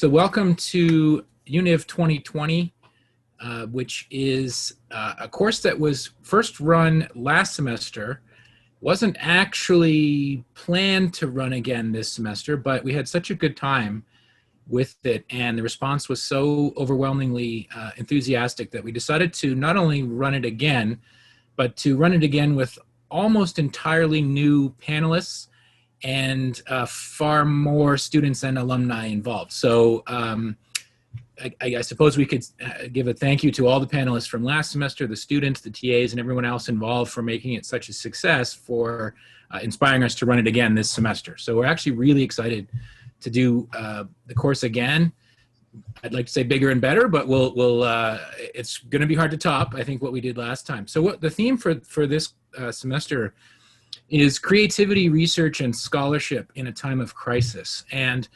So welcome to UNIV 2020, which is a course that was first run last semester. Wasn't actually planned to run again this semester, but we had such a good time with it, and the response was so overwhelmingly enthusiastic that we decided to not only run it again, but to run it again with almost entirely new panelists and far more students and alumni involved. So I suppose we could give a thank you to all the panelists from last semester, the students, the TAs, and everyone else involved for making it such a success, for inspiring us to run it again this semester. So we're actually really excited to do the course again. I'd like to say bigger and better, but it's going to be hard to top, I think, what we did last time. So what the theme for this semester is creativity, research, and scholarship in a time of crisis. And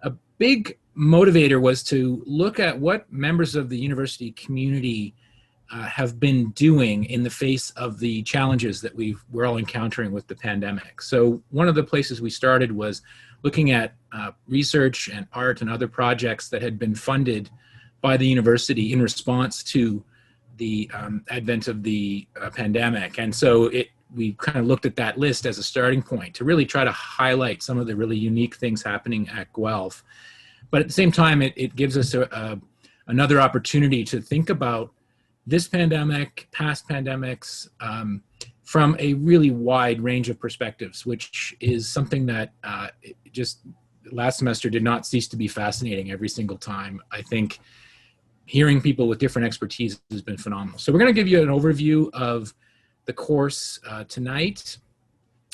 a big motivator was to look at what members of the university community have been doing in the face of the challenges that we're all encountering with the pandemic. So one of the places we started was looking at research and art and other projects that had been funded by the university in response to the advent of the pandemic. And so we kind of looked at that list as a starting point to really try to highlight some of the really unique things happening at Guelph. But at the same time, it gives us another opportunity to think about this pandemic, past pandemics, from a really wide range of perspectives, which is something that just last semester did not cease to be fascinating every single time. I think hearing people with different expertise has been phenomenal. So we're going to give you an overview of the course tonight.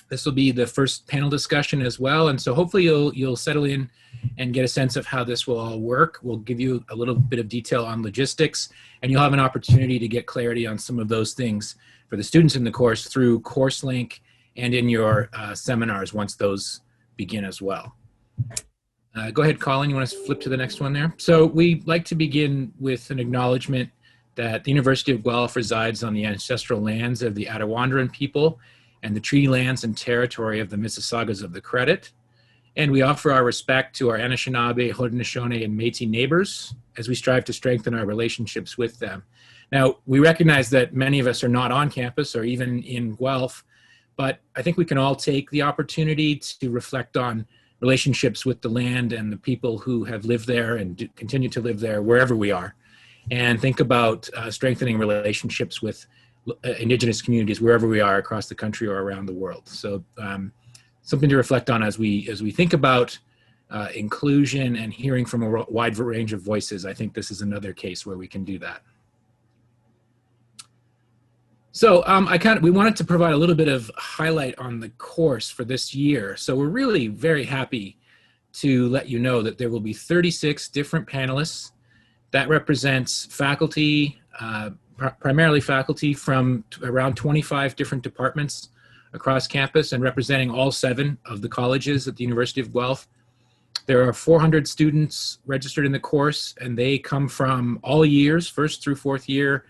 This will be the first panel discussion as well, and so hopefully you'll settle in and get a sense of how this will all work. We'll give you a little bit of detail on logistics, and you'll have an opportunity to get clarity on some of those things for the students in the course through CourseLink and in your seminars once those begin as well. Go ahead, Colin, you want to flip to the next one there? So we like to begin with an acknowledgement that the University of Guelph resides on the ancestral lands of the Attawandaron people and the treaty lands and territory of the Mississaugas of the Credit. And we offer our respect to our Anishinaabe, Haudenosaunee, and Métis neighbors as we strive to strengthen our relationships with them. Now, we recognize that many of us are not on campus or even in Guelph, but I think we can all take the opportunity to reflect on relationships with the land and the people who have lived there and continue to live there wherever we are, and think about strengthening relationships with Indigenous communities wherever we are across the country or around the world. So something to reflect on as we think about inclusion and hearing from a wide range of voices. I think this is another case where we can do that. So we wanted to provide a little bit of highlight on the course for this year. So we're really very happy to let you know that there will be 36 different panelists. That represents faculty, primarily faculty from around 25 different departments across campus and representing all 7 of the colleges at the University of Guelph. There are 400 students registered in the course, and they come from all years, first through 4th year,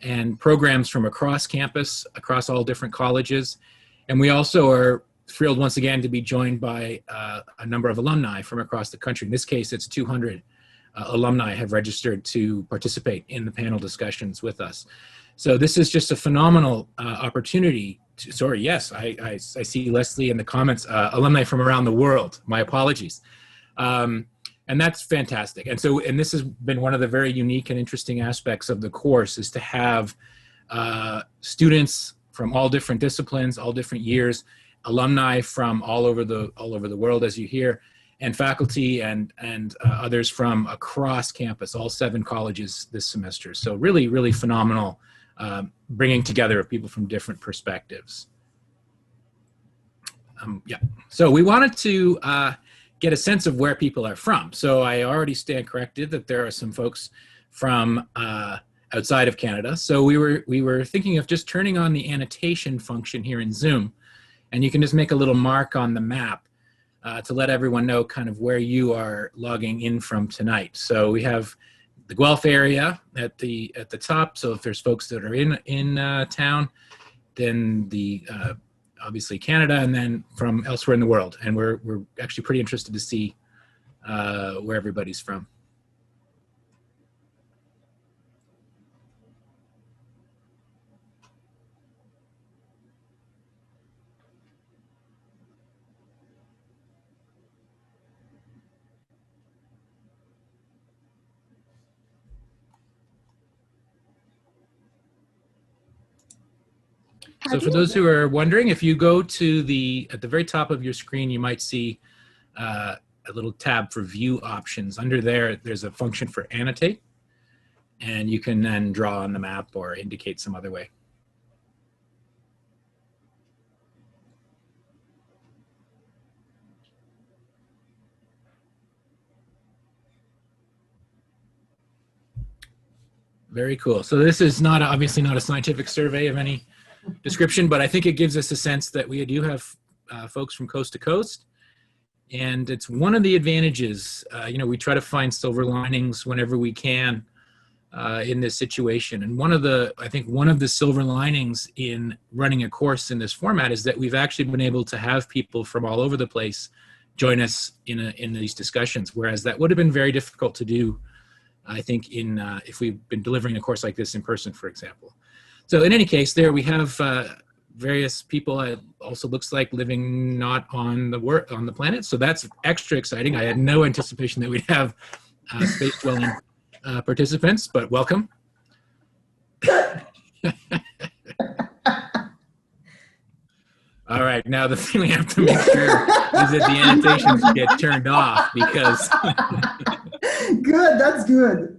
and programs from across campus, across all different colleges. And we also are thrilled once again to be joined by a number of alumni from across the country. In this case, it's 200 alumni have registered to participate in the panel discussions with us. So this is just a phenomenal opportunity. I see Leslie in the comments, alumni from around the world, my apologies. And that's fantastic. And this has been one of the very unique and interesting aspects of the course, is to have students from all different disciplines, all different years, alumni from all over the world, as you hear, and faculty and others from across campus, all 7 colleges this semester. So really, really phenomenal bringing together of people from different perspectives. So we wanted to get a sense of where people are from. So I already stand corrected that there are some folks from outside of Canada. So we were thinking of just turning on the annotation function here in Zoom, and you can just make a little mark on the map to let everyone know kind of where you are logging in from tonight. So we have the Guelph area at the top. So if there's folks that are in town, then the obviously Canada, and then from elsewhere in the world. And we're actually pretty interested to see where everybody's from. So for those who are wondering, if you go to at the very top of your screen, you might see a little tab for view options. Under there, there's a function for annotate, and you can then draw on the map or indicate some other way. Very cool. So this is not obviously not a scientific survey of any description, but I think it gives us a sense that we do have folks from coast to coast. And it's one of the advantages, we try to find silver linings whenever we can in this situation. And I think one of the silver linings in running a course in this format is that we've actually been able to have people from all over the place join us in these discussions, whereas that would have been very difficult to do, I think, if we've been delivering a course like this in person, for example. So in any case, there we have various people. It also looks like living not on the planet, so that's extra exciting. I had no anticipation that we'd have space dwelling participants, but welcome. All right, now the thing we have to make sure is that the annotations get turned off because. Good, that's good.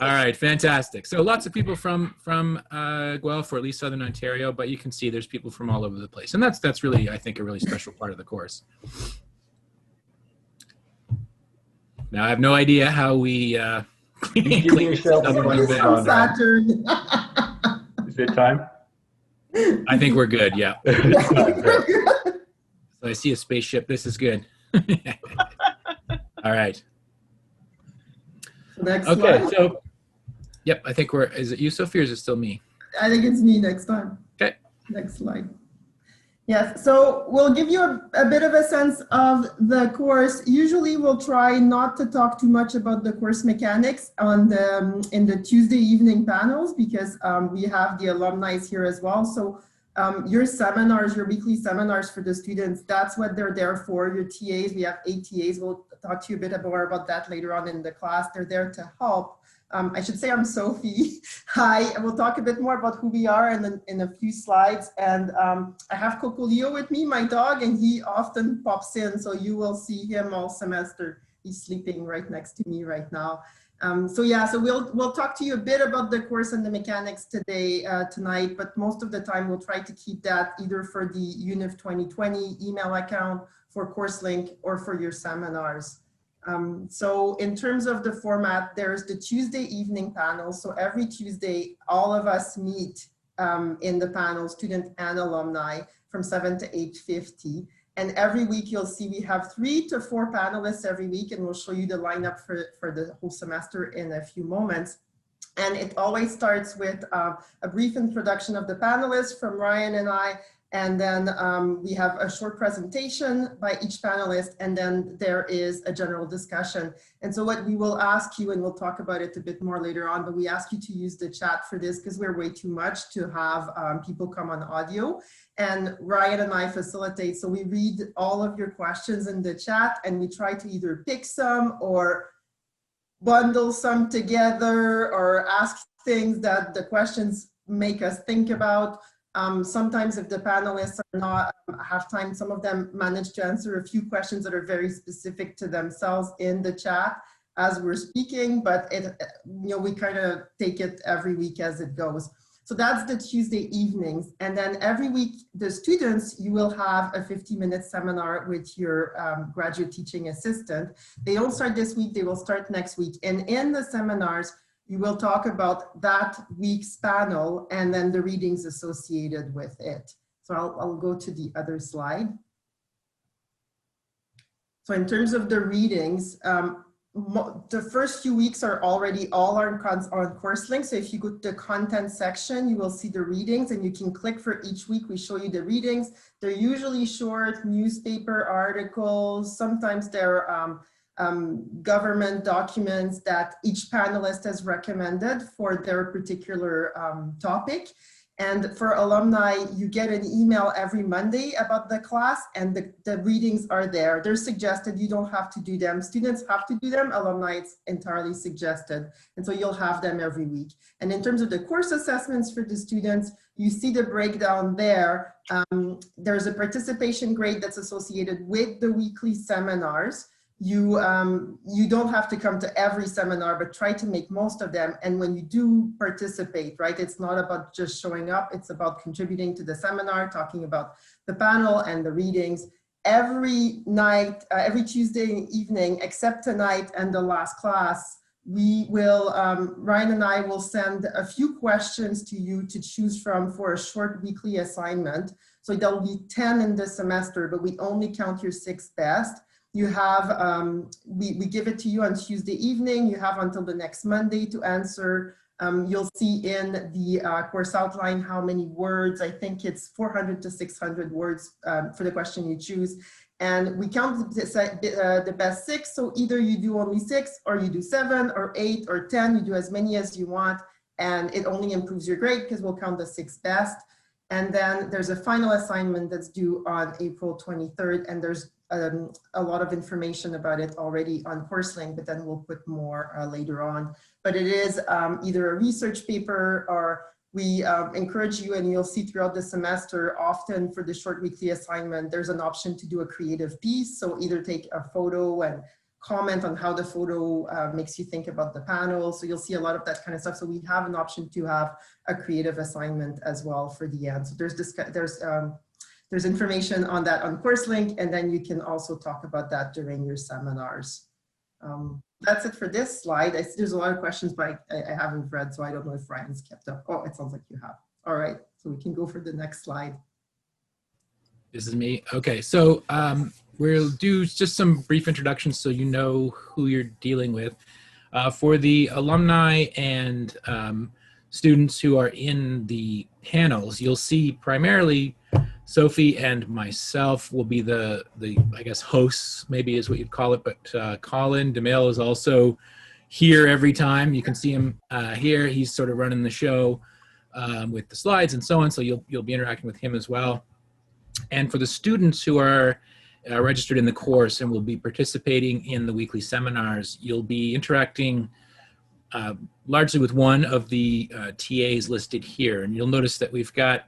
All right, fantastic. So lots of people from Guelph, or at least Southern Ontario, but you can see there's people from all over the place, and that's really, I think, a really special part of the course. Now I have no idea how we clean yourself up. Saturn. Is it time? I think we're good. Yeah. So I see a spaceship. This is good. All right. Next okay, slide. so, yep, I think is it you, Sophie, or is it still me? I think it's me next time. Okay. Next slide. Yes, so we'll give you a bit of a sense of the course. Usually we'll try not to talk too much about the course mechanics in the Tuesday evening panels, because we have the alumni here as well. So your seminars, your weekly seminars for the students, that's what they're there for. Your TAs, we have 8 TAs. We'll talk to you a bit more about that later on in the class. They're there to help. I should say I'm Sophie. Hi, and we'll talk a bit more about who we are in a few slides. And I have Coco Leo with me, my dog, and he often pops in, so you will see him all semester. He's sleeping right next to me right now. So we'll talk to you a bit about the course and the mechanics tonight, but most of the time we'll try to keep that either for the UNIF 2020 email account, for course link, or for your seminars. So in terms of the format, there's the Tuesday evening panel. So every Tuesday, all of us meet in the panel, students and alumni, from 7 to 8:50. And every week you'll see we have 3 to 4 panelists every week, and we'll show you the lineup for the whole semester in a few moments. And it always starts with a brief introduction of the panelists from Ryan and I, and then we have a short presentation by each panelist, and then there is a general discussion. And so what we will ask you, and we'll talk about it a bit more later on, but we ask you to use the chat for this because we're way too much to have people come on audio. And Ryan and I facilitate, so we read all of your questions in the chat, and we try to either pick some or bundle some together or ask things that the questions make us think about. Sometimes if the panelists are not have time, some of them manage to answer a few questions that are very specific to themselves in the chat as we're speaking, but we kind of take it every week as it goes. So that's the Tuesday evenings. And then every week, the students, you will have a 50-minute seminar with your graduate teaching assistant. They don't start this week, they will start next week. And in the seminars, you will talk about that week's panel and then the readings associated with it. So I'll go to the other slide. So in terms of the readings, the first few weeks are already all on course links. So if you go to the content section, you will see the readings and you can click for each week. We show you the readings. They're usually short newspaper articles. Sometimes they're government documents that each panelist has recommended for their particular topic. And for alumni, you get an email every Monday about the class, and the readings are there. They're suggested, you don't have to do them. Students have to do them, alumni it's entirely suggested. And so you'll have them every week. And in terms of the course assessments for the students, you see the breakdown there. There's a participation grade that's associated with the weekly seminars. You don't have to come to every seminar, but try to make most of them. And when you do participate, right, it's not about just showing up, it's about contributing to the seminar, talking about the panel and the readings. Every night, every Tuesday evening, except tonight and the last class, we will, Ryan and I will send a few questions to you to choose from for a short weekly assignment. So there'll be 10 in this semester, but we only count your 6 best. You have, we give it to you on Tuesday evening. You have until the next Monday to answer. You'll see in the course outline how many words. I think it's 400 to 600 words for the question you choose. And we count the best 6. So either you do only 6 or you do 7 or 8 or 10. You do as many as you want. And it only improves your grade because we'll count the 6 best. And then there's a final assignment that's due on April 23rd. And there's a lot of information about it already on CourseLink, but then we'll put more later on. But it is either a research paper, or we encourage you, and you'll see throughout the semester, often for the short weekly assignment, there's an option to do a creative piece. So either take a photo and comment on how the photo makes you think about the panel. So you'll see a lot of that kind of stuff. So we have an option to have a creative assignment as well for the end. So there's information on that on CourseLink, and then you can also talk about that during your seminars. That's it for this slide. There's a lot of questions, but I haven't read, so I don't know if Ryan's kept up. Oh, it sounds like you have. All right, so we can go for the next slide. This is me. Okay, so we'll do just some brief introductions so you know who you're dealing with. For the alumni and students who are in the panels, you'll see primarily Sophie and myself will be the I guess hosts, maybe is what you'd call it, but Colin DeMille is also here every time. You can see him here. He's sort of running the show with the slides and so on, so you'll be interacting with him as well. And for the students who are registered in the course and will be participating in the weekly seminars, you'll be interacting largely with one of the TAs listed here. And you'll notice that we've got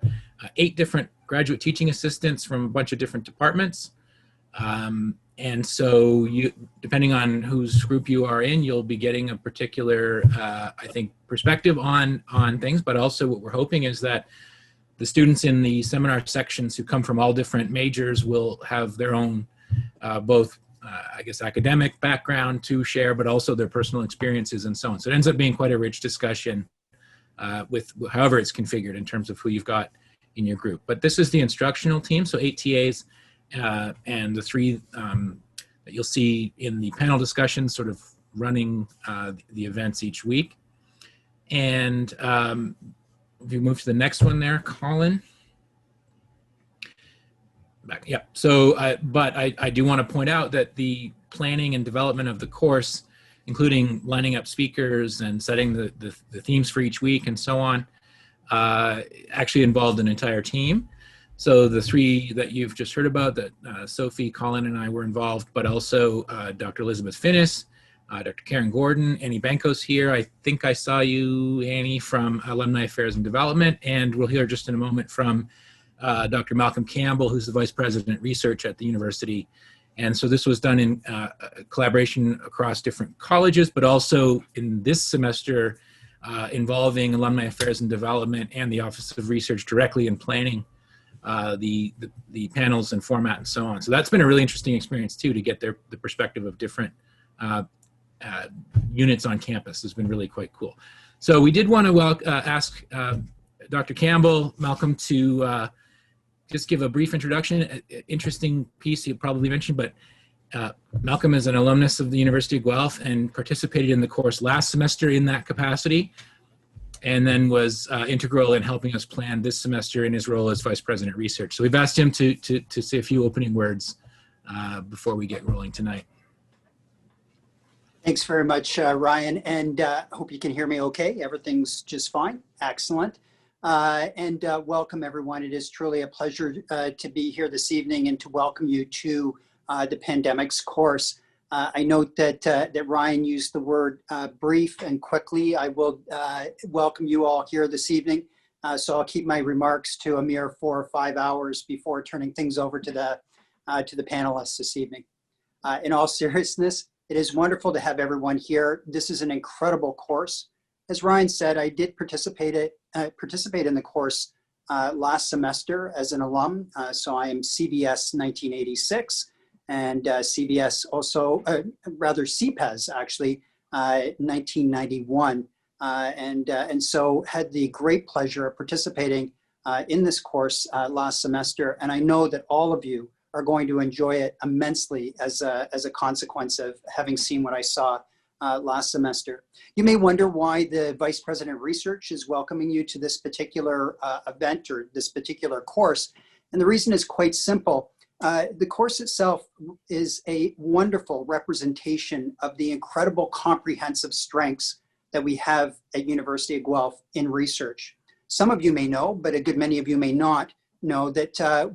8 different graduate teaching assistants from a bunch of different departments. And so you, depending on whose group you are in, you'll be getting a particular, I think, perspective on things, but also what we're hoping is that the students in the seminar sections who come from all different majors will have their own both I guess, academic background to share, but also their personal experiences and so on. So it ends up being quite a rich discussion with however it's configured in terms of who you've got in your group. But this is the instructional team, so 8 TAs and the 3 that you'll see in the panel discussion sort of running the events each week. And if you move to the next one there, Colin. Back, yeah. So, but I do want to point out that the planning and development of the course, including lining up speakers and setting the themes for each week and so on, actually involved an entire team. So the 3 that you've just heard about, that Sophie, Colin, and I were involved, but also Dr. Elizabeth Finnis, Dr. Karen Gordon, Annie Bankos here. I think I saw you, Annie, from Alumni Affairs and Development, and we'll hear just in a moment from Dr. Malcolm Campbell, who's the Vice President Research at the university. And so this was done in collaboration across different colleges, but also in this semester involving Alumni Affairs and Development and the Office of Research directly in planning the panels and format and so on. So that's been a really interesting experience too, to get the perspective of different units on campus. Has been really quite cool. So we did want to ask Dr. Campbell, Malcolm, to just give a brief introduction. Interesting piece you probably mentioned, but Malcolm is an alumnus of the University of Guelph and participated in the course last semester in that capacity, and then was integral in helping us plan this semester in his role as Vice President Research. So we've asked him to say a few opening words before we get rolling tonight. Thanks very much, Ryan, and hope you can hear me okay. Everything's just fine. Excellent. And welcome, everyone. It is truly a pleasure to be here this evening and to welcome you to the Pandemics course. I note that Ryan used the word brief and quickly. I will welcome you all here this evening. So I'll keep my remarks to a mere 4 or 5 hours before turning things over to the panelists this evening. In all seriousness, it is wonderful to have everyone here. This is an incredible course. As Ryan said, I did participate in the course last semester as an alum. So I am CBS 1986 and CBS also, rather CPES actually, 1991. And so had the great pleasure of participating in this course last semester. And I know that all of you are going to enjoy it immensely as a consequence of having seen what I saw last semester. You may wonder why the Vice President of Research is welcoming you to this particular event or this particular course. And the reason is quite simple. The course itself is a wonderful representation of the incredible comprehensive strengths that we have at University of Guelph in research. Some of you may know, but a good many of you may not know that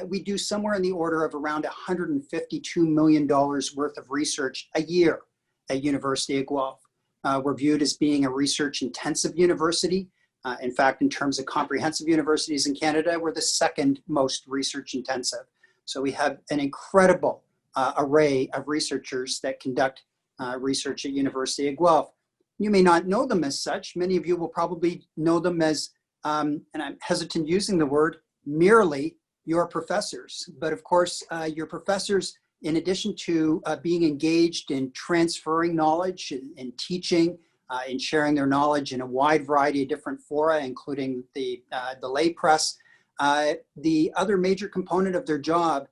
we do somewhere in the order of around $152 million worth of research a year at University of Guelph. We're viewed as being a research-intensive university. In fact, in terms of comprehensive universities in Canada, we're the second most research-intensive. So we have an incredible array of researchers that conduct research at University of Guelph. You may not know them as such. Many of you will probably know them as, and I'm hesitant using the word, merely your professors. But of course, your professors, in addition to being engaged in transferring knowledge and teaching, in sharing their knowledge in a wide variety of different fora, including the lay press, the other major component of their job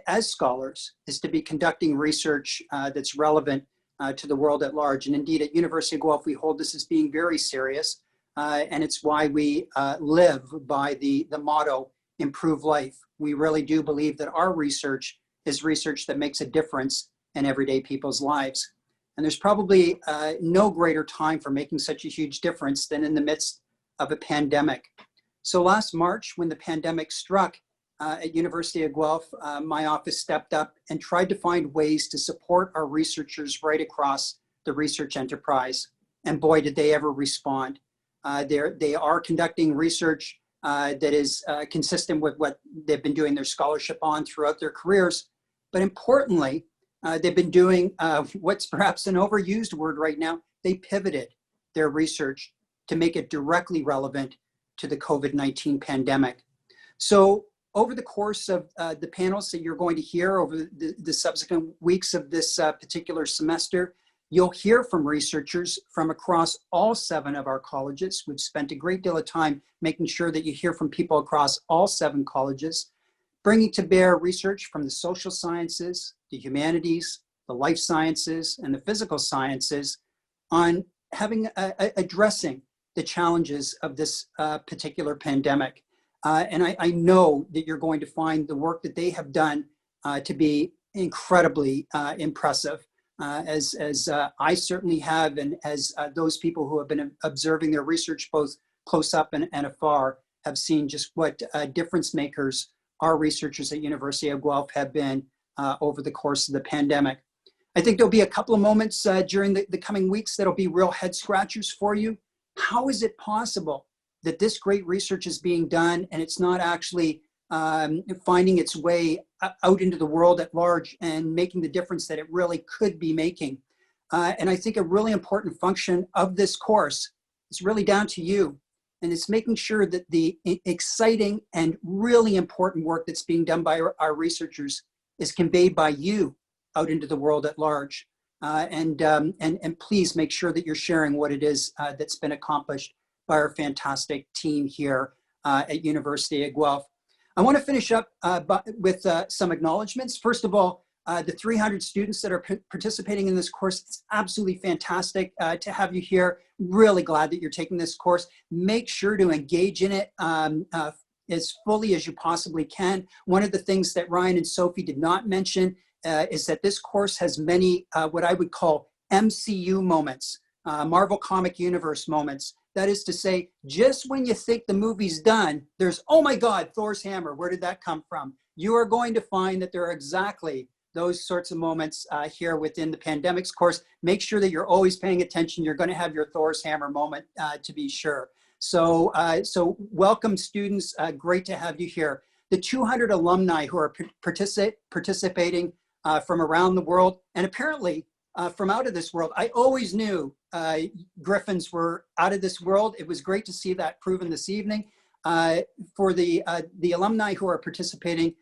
as scholars is to be conducting research that's relevant to the world at large. And indeed, at University of Guelph, we hold this as being very serious. And it's why we live by the motto, improve life. We really do believe that our research is research that makes a difference in everyday people's lives. And there's probably no greater time for making such a huge difference than in the midst of a pandemic. So last March, when the pandemic struck at University of Guelph, my office stepped up and tried to find ways to support our researchers right across the research enterprise. And boy, did they ever respond. They are conducting research that is consistent with what they've been doing their scholarship on throughout their careers. But importantly, they've been doing what's perhaps an overused word right now. They pivoted their research to make it directly relevant to the COVID-19 pandemic. So over the course of the panels that you're going to hear over the subsequent weeks of this particular semester, you'll hear from researchers from across all 7 of our colleges. We've spent a great deal of time making sure that you hear from people across all 7 colleges, bringing to bear research from the social sciences, the humanities, the life sciences, and the physical sciences on addressing the challenges of this particular pandemic. And I know that you're going to find the work that they have done to be incredibly impressive, as I certainly have, and as those people who have been observing their research both close up and afar have seen just what difference makers our researchers at University of Guelph have been over the course of the pandemic. I think there'll be a couple of moments during the coming weeks that'll be real head scratchers for you. How is it possible that this great research is being done and it's not actually finding its way out into the world at large and making the difference that it really could be making? And I think a really important function of this course is really down to you. And it's making sure that the exciting and really important work that's being done by our researchers is conveyed by you out into the world at large. And please make sure that you're sharing what it is that's been accomplished by our fantastic team here at University of Guelph. I want to finish up with some acknowledgements. First of all, the 300 students that are participating in this course. It's absolutely fantastic to have you here. Really glad that you're taking this course. Make sure to engage in it as fully as you possibly can. One of the things that Ryan and Sophie did not mention is that this course has many what I would call MCU moments, Marvel Comic Universe moments. That is to say, just when you think the movie's done, there's, oh my God, Thor's hammer, where did that come from? You are going to find that there are exactly those sorts of moments here within the pandemics course. Make sure that you're always paying attention. You're going to have your Thor's hammer moment to be sure. So, welcome students. Great to have you here. The 200 alumni who are participating from around the world, and apparently from out of this world. I always knew Griffins were out of this world. It was great to see that proven this evening. For the alumni who are participating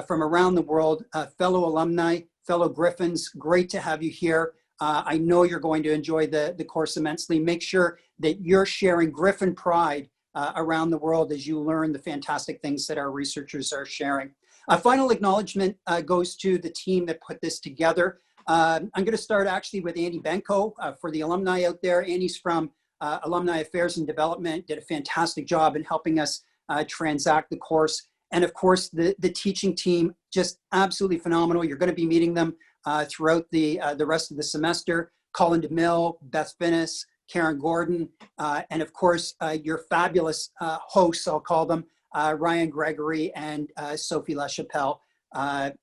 from around the world, fellow alumni, fellow Griffins, great to have you here. I know you're going to enjoy the course immensely. Make sure that you're sharing Griffin pride around the world as you learn the fantastic things that our researchers are sharing. A final acknowledgement goes to the team that put this together. I'm going to start actually with Andy Benko for the alumni out there. Andy's from Alumni Affairs and Development, did a fantastic job in helping us transact the course. And of course, the teaching team, just absolutely phenomenal. You're going to be meeting them throughout the rest of the semester. Colin DeMille, Beth Finnis, Karen Gordon, and of course, your fabulous hosts, I'll call them, Ryan Gregory and Sophie LaChapelle.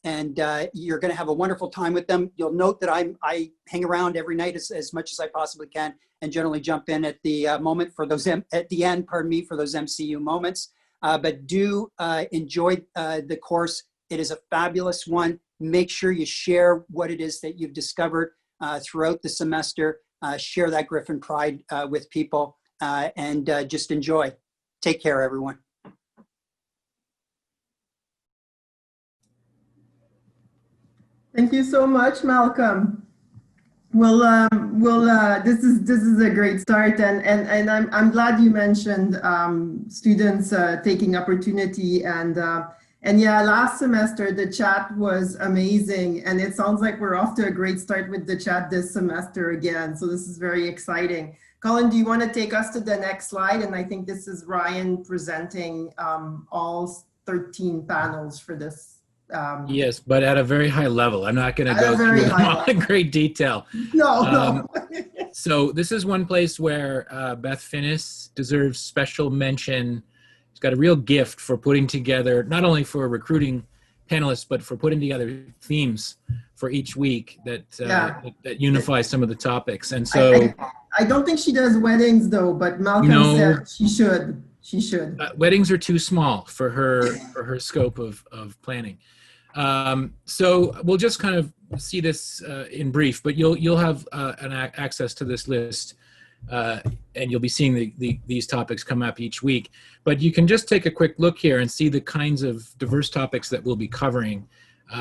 And you're going to have a wonderful time with them. You'll note that I hang around every night as much as I possibly can, and generally jump in at the moment for those at the end, pardon me, for those MCU moments. But do enjoy the course. It is a fabulous one. Make sure you share what it is that you've discovered throughout the semester. Share that Griffin pride with people and just enjoy. Take care, everyone. Thank you so much, Malcolm. This is a great start, and I'm glad you mentioned students taking opportunity, and yeah, last semester the chat was amazing, and it sounds like we're off to a great start with the chat this semester again. So this is very exciting. Colin, do you want to take us to the next slide? And I think this is Ryan presenting all 13 panels for this. Yes, but at a very high level. I'm not going to go through them all in great detail. No. So this is one place where Beth Finnis deserves special mention. She's got a real gift for putting together, not only for recruiting panelists, but for putting together themes for each week that unify some of the topics. And so I don't think she does weddings though, but Malcolm said she should. She should. Weddings are too small for her scope of planning. So we'll just kind of see this in brief, but you'll have access to this list, and you'll be seeing these topics come up each week. But you can just take a quick look here and see the kinds of diverse topics that we'll be covering.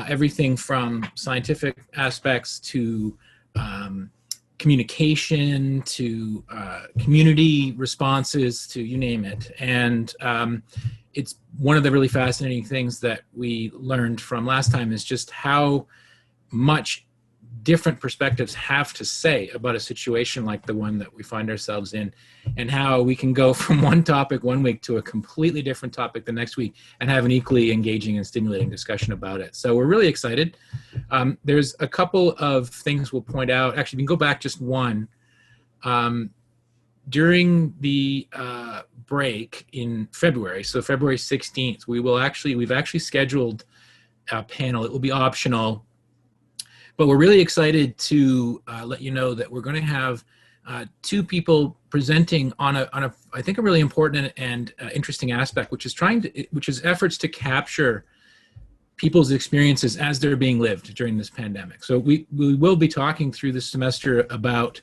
Everything from scientific aspects to communication to community responses to you name it. And it's one of the really fascinating things that we learned from last time is just how much different perspectives have to say about a situation like the one that we find ourselves in, and how we can go from one topic one week to a completely different topic the next week and have an equally engaging and stimulating discussion about it. So we're really excited. There's a couple of things we'll point out. Actually, we can go back just one. During the break in February, so February 16th, we've actually scheduled a panel. It will be optional, but we're really excited to let you know that we're going to have two people presenting on a I think a really important and interesting aspect, which is efforts to capture people's experiences as they're being lived during this pandemic. So we will be talking through this semester about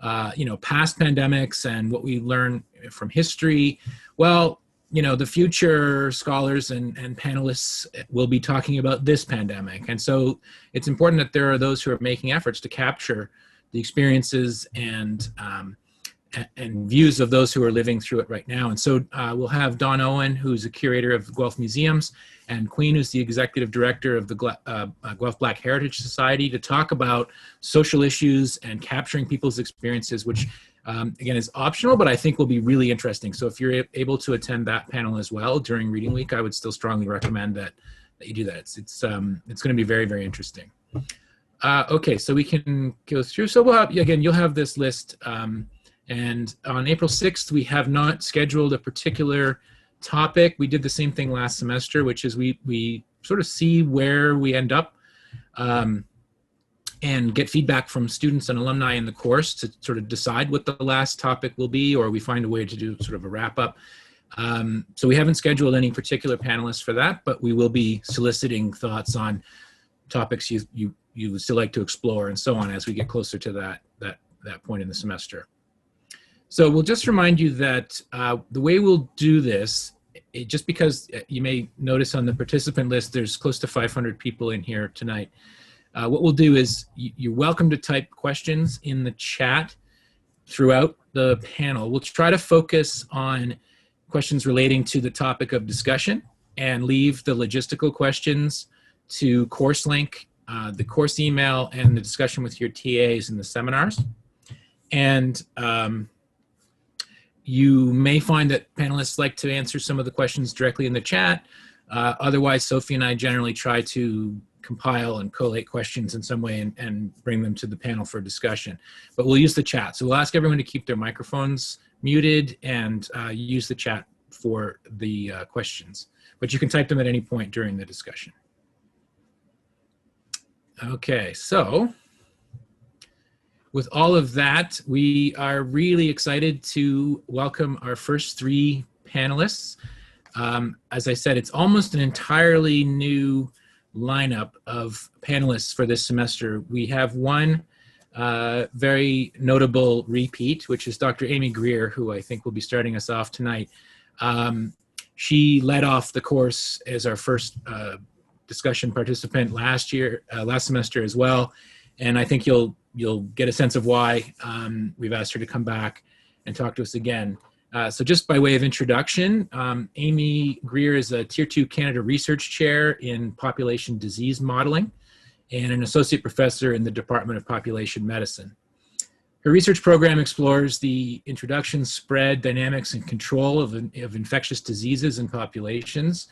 past pandemics and what we learn from history. Well, the future scholars and panelists will be talking about this pandemic. And so it's important that there are those who are making efforts to capture the experiences and and views of those who are living through it right now. And so we'll have Don Owen, who's a curator of Guelph Museums, and Queen, who's the executive director of the Guelph Black Heritage Society, to talk about social issues and capturing people's experiences, which again is optional, but I think will be really interesting. So if you're able to attend that panel as well during Reading Week, I would still strongly recommend that you do that. It's going to be very, very interesting. Okay, so we can go through. So we'll have, again, you'll have this list. And on April 6th, we have not scheduled a particular topic. We did the same thing last semester, which is we sort of see where we end up and get feedback from students and alumni in the course to sort of decide what the last topic will be, or we find a way to do sort of a wrap up. So we haven't scheduled any particular panelists for that, but we will be soliciting thoughts on topics you would still like to explore and so on as we get closer to that point in the semester. So we'll just remind you that the way we'll do this, just because you may notice on the participant list, there's close to 500 people in here tonight. What we'll do is you're welcome to type questions in the chat throughout the panel. We'll try to focus on questions relating to the topic of discussion and leave the logistical questions to course link, the course email, and the discussion with your TAs in the seminars. And you may find that panelists like to answer some of the questions directly in the chat. Otherwise, Sophie and I generally try to compile and collate questions in some way and bring them to the panel for discussion. But we'll use the chat. So we'll ask everyone to keep their microphones muted and use the chat for the questions. But you can type them at any point during the discussion. Okay, so with all of that, we are really excited to welcome our first three panelists. As I said, it's almost an entirely new lineup of panelists for this semester. We have one very notable repeat, which is Dr. Amy Greer, who I think will be starting us off tonight. She led off the course as our first discussion participant last semester as well. And I think you'll get a sense of why we've asked her to come back and talk to us again. So just by way of introduction, Amy Greer is a Tier 2 Canada Research Chair in Population Disease Modeling and an Associate Professor in the Department of Population Medicine. Her research program explores the introduction, spread, dynamics, and control of infectious diseases in populations.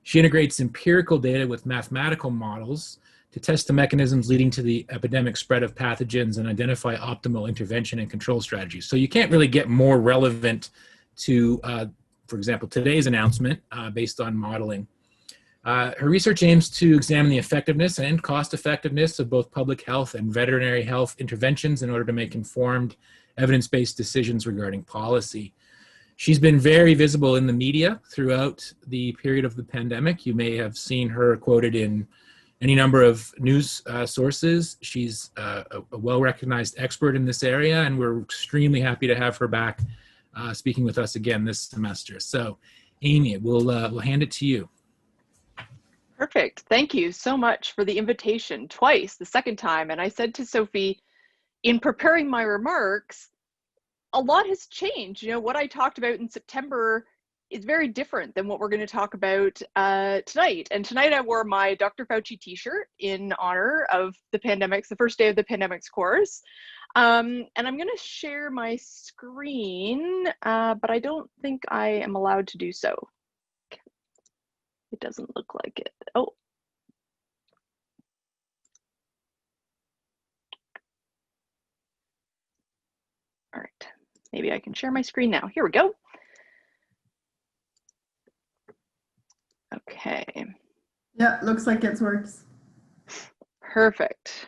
She integrates empirical data with mathematical models to test the mechanisms leading to the epidemic spread of pathogens and identify optimal intervention and control strategies. So you can't really get more relevant to, for example, today's announcement based on modeling. Her research aims to examine the effectiveness and cost effectiveness of both public health and veterinary health interventions in order to make informed evidence-based decisions regarding policy. She's been very visible in the media throughout the period of the pandemic. You may have seen her quoted in any number of news sources. She's a well-recognized expert in this area, and we're extremely happy to have her back speaking with us again this semester. So, Amy, we'll hand it to you. Perfect. Thank you so much for the invitation twice, the second time. And I said to Sophie, in preparing my remarks, a lot has changed. You know, what I talked about in September is very different than what we're going to talk about tonight. And tonight I wore my Dr. Fauci t-shirt in honor of the pandemic's, the first day of the pandemic's course. And I'm going to share my screen, but I don't think I am allowed to do so. It doesn't look like it. Oh. All right, maybe I can share my screen now. Here we go. Okay. Yeah, looks like it works. Perfect.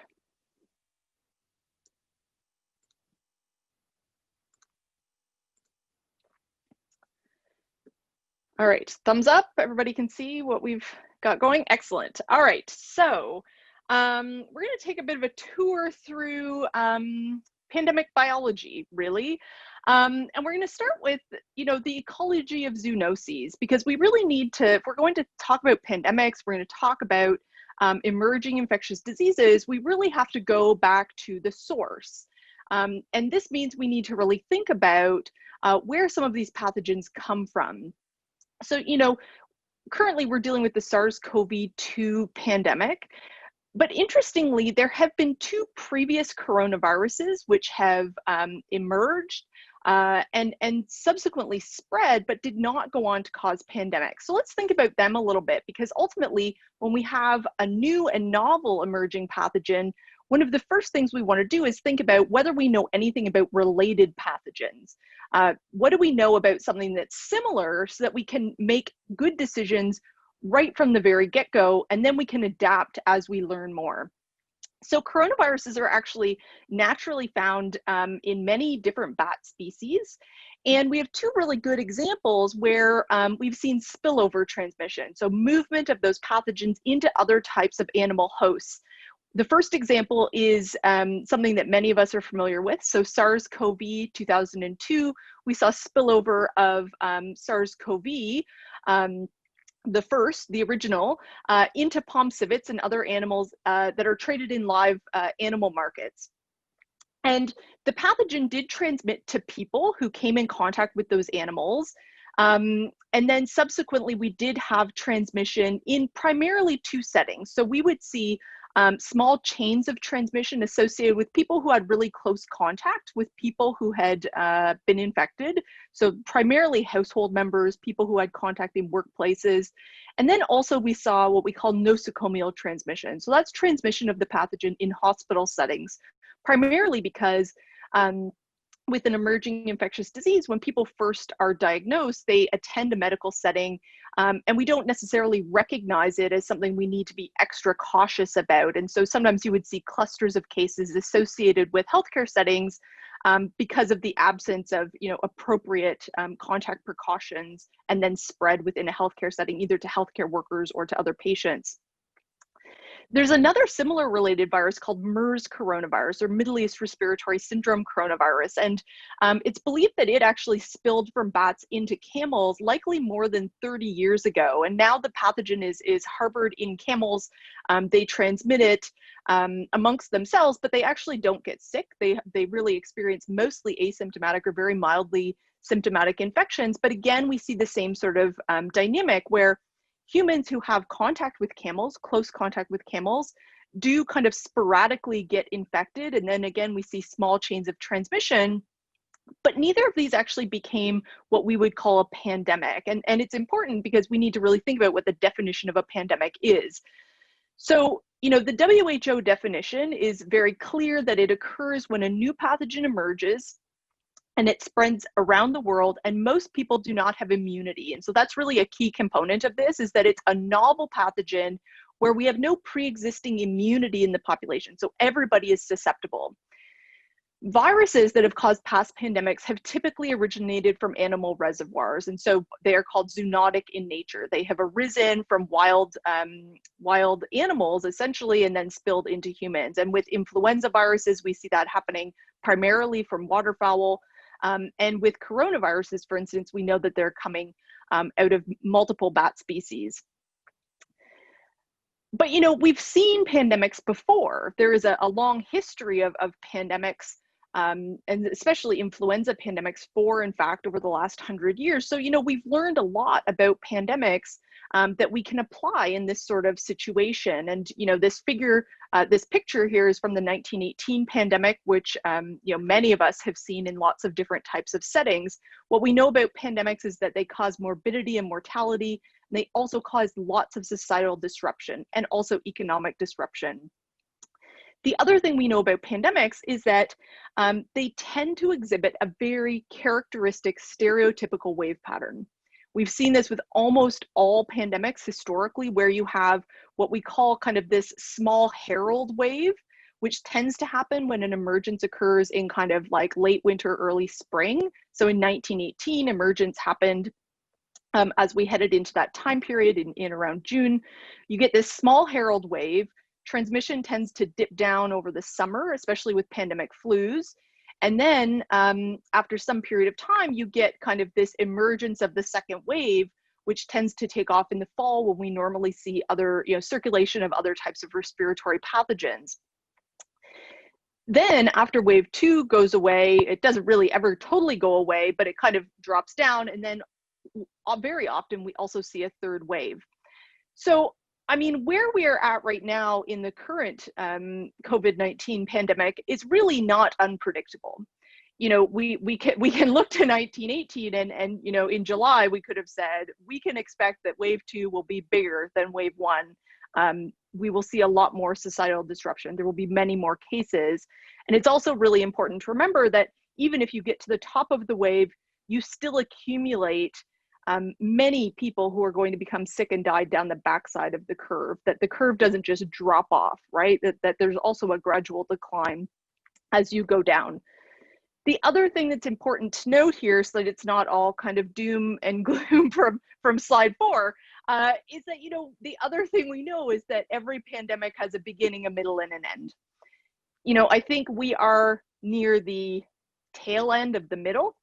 All right, thumbs up. Everybody can see what we've got going. Excellent. All right, so we're going to take a bit of a tour through pandemic biology, really. And we're going to start with, you know, the ecology of zoonoses, because we really need to, if we're going to talk about pandemics, we're going to talk about emerging infectious diseases, we really have to go back to the source. And this means we need to really think about where some of these pathogens come from. So, currently we're dealing with the SARS-CoV-2 pandemic. But interestingly, there have been 2 previous coronaviruses which have emerged and subsequently spread, but did not go on to cause pandemics. So let's think about them a little bit, because ultimately, when we have a new and novel emerging pathogen, one of the first things we want to do is think about whether we know anything about related pathogens. What do we know about something that's similar so that we can make good decisions right from the very get-go, and then we can adapt as we learn more. So coronaviruses are actually naturally found in many different bat species. And we have 2 really good examples where we've seen spillover transmission, so movement of those pathogens into other types of animal hosts. The first example is something that many of us are familiar with. So SARS-CoV 2002, we saw spillover of SARS-CoV, the original, into palm civets and other animals that are traded in live animal markets. And the pathogen did transmit to people who came in contact with those animals. And then subsequently, we did have transmission in primarily 2 settings. So we would see small chains of transmission associated with people who had really close contact with people who had been infected. So primarily household members, people who had contact in workplaces. And then also we saw what we call nosocomial transmission. So that's transmission of the pathogen in hospital settings, primarily because with an emerging infectious disease, when people first are diagnosed, they attend a medical setting, and we don't necessarily recognize it as something we need to be extra cautious about. And so sometimes you would see clusters of cases associated with healthcare settings because of the absence of appropriate contact precautions, and then spread within a healthcare setting, either to healthcare workers or to other patients. There's another similar related virus called MERS coronavirus, or Middle East Respiratory Syndrome coronavirus. And it's believed that it actually spilled from bats into camels likely more than 30 years ago. And now the pathogen is harbored in camels. They transmit it amongst themselves, but they actually don't get sick. They really experience mostly asymptomatic or very mildly symptomatic infections. But again, we see the same sort of dynamic where humans who have contact with camels, close contact with camels, do kind of sporadically get infected. And then again, we see small chains of transmission, but neither of these actually became what we would call a pandemic. And it's important because we need to really think about what the definition of a pandemic is. So, the WHO definition is very clear that it occurs when a new pathogen emerges and it spreads around the world, and most people do not have immunity. And so that's really a key component of this, is that it's a novel pathogen where we have no pre-existing immunity in the population. So everybody is susceptible. Viruses that have caused past pandemics have typically originated from animal reservoirs. And so they are called zoonotic in nature. They have arisen from wild animals, essentially, and then spilled into humans. And with influenza viruses, we see that happening primarily from waterfowl. And with coronaviruses, for instance, we know that they're coming out of multiple bat species. But, we've seen pandemics before. There is a long history of pandemics, and especially influenza pandemics in fact, over the last 100 years. So, we've learned a lot about pandemics that we can apply in this sort of situation. And, this picture here is from the 1918 pandemic, which, many of us have seen in lots of different types of settings. What we know about pandemics is that they cause morbidity and mortality. And they also cause lots of societal disruption and also economic disruption. The other thing we know about pandemics is that they tend to exhibit a very characteristic stereotypical wave pattern. We've seen this with almost all pandemics historically, where you have what we call kind of this small herald wave, which tends to happen when an emergence occurs in kind of like late winter, early spring. So in 1918, emergence happened as we headed into that time period in around June. You get this small herald wave. Transmission tends to dip down over the summer, especially with pandemic flus. And then after some period of time, you get kind of this emergence of the second wave, which tends to take off in the fall when we normally see other, circulation of other types of respiratory pathogens. Then after wave 2 goes away, it doesn't really ever totally go away, but it kind of drops down. And then very often we also see a third wave. So, I mean, where we are at right now in the current COVID-19 pandemic is really not unpredictable. You know, we can look to 1918 and you know, in July we could have said we can expect that wave 2 will be bigger than wave 1. We will see a lot more societal disruption. There will be many more cases. And it's also really important to remember that even if you get to the top of the wave, you still accumulate many people who are going to become sick and die down the backside of the curve, that the curve doesn't just drop off, right? That there's also a gradual decline as you go down. The other thing that's important to note here, so that it's not all kind of doom and gloom from slide 4, is that, you know, the other thing we know is that every pandemic has a beginning, a middle, and an end. You know, I think we are near the tail end of the middle.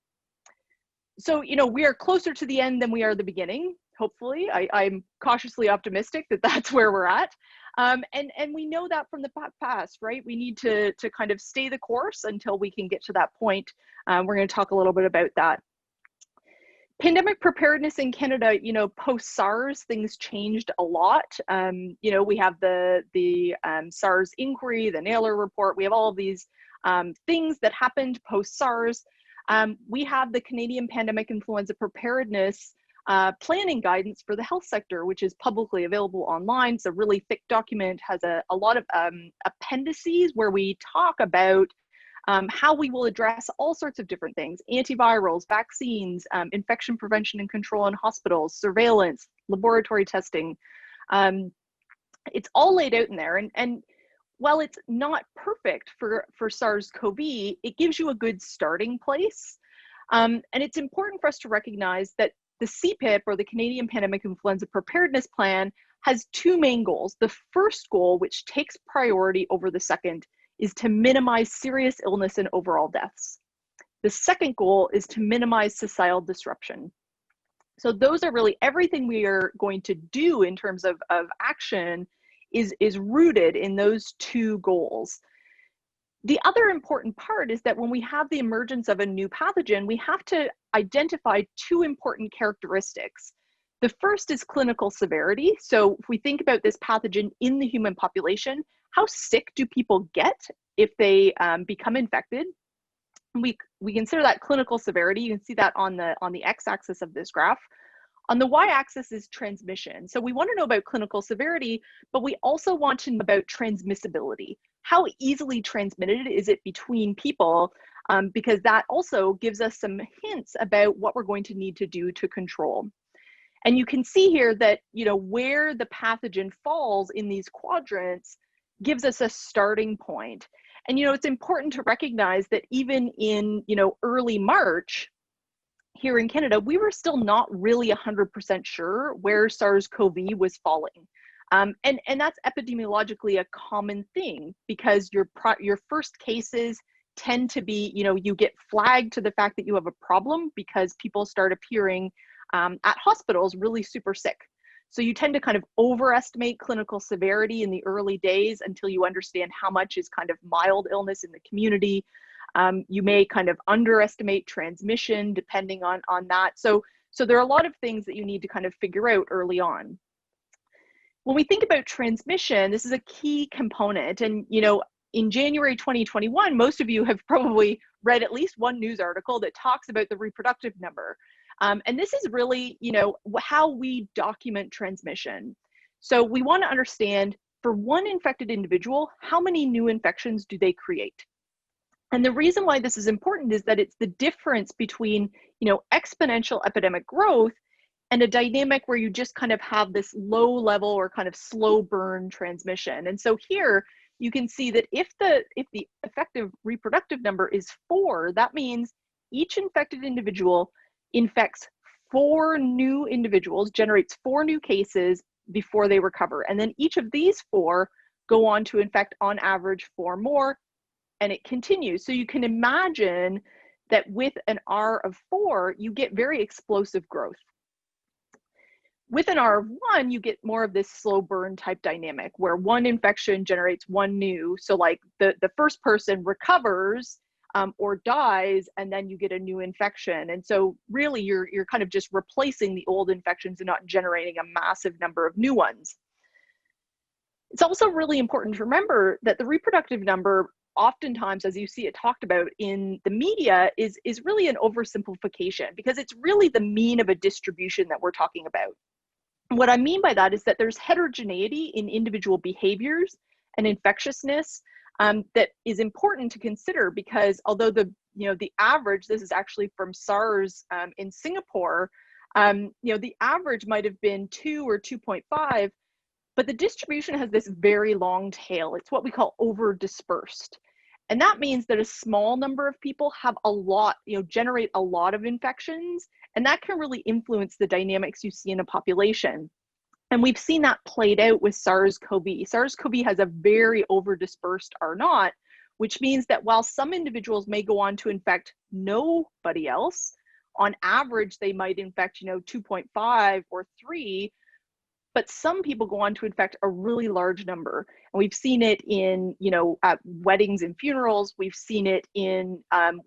So, you know, we are closer to the end than we are the beginning, hopefully. I'm cautiously optimistic that that's where we're at. And we know that from the past, right? We need to kind of stay the course until we can get to that point. We're going to talk a little bit about that. Pandemic preparedness in Canada, you know, post-SARS, things changed a lot. You know, we have the SARS inquiry, the Naylor report. We have all of these things that happened post-SARS. We have the Canadian Pandemic Influenza Preparedness planning guidance for the health sector, which is publicly available online. It's a really thick document, has a lot of appendices where we talk about how we will address all sorts of different things: antivirals, vaccines, infection prevention and control in hospitals, surveillance, laboratory testing. It's all laid out in there. And while it's not perfect for SARS-CoV, it gives you a good starting place. And it's important for us to recognize that the CPIP, or the Canadian Pandemic Influenza Preparedness Plan, has two main goals. The first goal, which takes priority over the second, is to minimize serious illness and overall deaths. The second goal is to minimize societal disruption. So those are really everything we are going to do in terms of action is rooted in those two goals. The other important part is that when we have the emergence of a new pathogen, we have to identify two important characteristics. The first is clinical severity. So if we think about this pathogen in the human population, how sick do people get if they become infected? We consider that clinical severity. You can see that on the x-axis of this graph. On the y-axis is transmission. So we want to know about clinical severity, but we also want to know about transmissibility. How easily transmitted is it between people? Because that also gives us some hints about what we're going to need to do to control. And you can see here that, you know, where the pathogen falls in these quadrants gives us a starting point. And, you know, it's important to recognize that even in, you know, early March, here in Canada, we were still not really 100% sure where SARS-CoV was falling. And that's epidemiologically a common thing, because your first cases tend to be, you know, you get flagged to the fact that you have a problem because people start appearing at hospitals really super sick. So you tend to kind of overestimate clinical severity in the early days until you understand how much is kind of mild illness in the community. You may kind of underestimate transmission depending on that. So there are a lot of things that you need to kind of figure out early on. When we think about transmission, this is a key component. And, you know, in January 2021, most of you have probably read at least one news article that talks about the reproductive number. And this is really, you know, how we document transmission. So we want to understand, for one infected individual, how many new infections do they create? And the reason why this is important is that it's the difference between, you know, exponential epidemic growth and a dynamic where you just kind of have this low level or kind of slow burn transmission. And so here you can see that if the effective reproductive number is 4, that means each infected individual infects 4 new individuals, generates 4 new cases before they recover. And then each of these 4 go on to infect on average 4 more, and it continues. So you can imagine that with an R of 4, you get very explosive growth. With an R1, you get more of this slow burn type dynamic where one infection generates one new. So like the first person recovers or dies, and then you get a new infection. And so really you're kind of just replacing the old infections and not generating a massive number of new ones. It's also really important to remember that the reproductive number, oftentimes, as you see it talked about in the media, is really an oversimplification, because it's really the mean of a distribution that we're talking about. What I mean by that is that there's heterogeneity in individual behaviors and infectiousness that is important to consider, because although the average, this is actually from SARS in Singapore, the average might have been 2 or 2.5, but the distribution has this very long tail. It's what we call over dispersed. And that means that a small number of people have a lot, generate a lot of infections, and that can really influence the dynamics you see in a population. And we've seen that played out with SARS-CoV. SARS-CoV has a very over dispersed R0, which means that while some individuals may go on to infect nobody else, on average, they might infect, 2.5 or 3, but some people go on to infect a really large number. And we've seen it in, at weddings and funerals. We've seen it in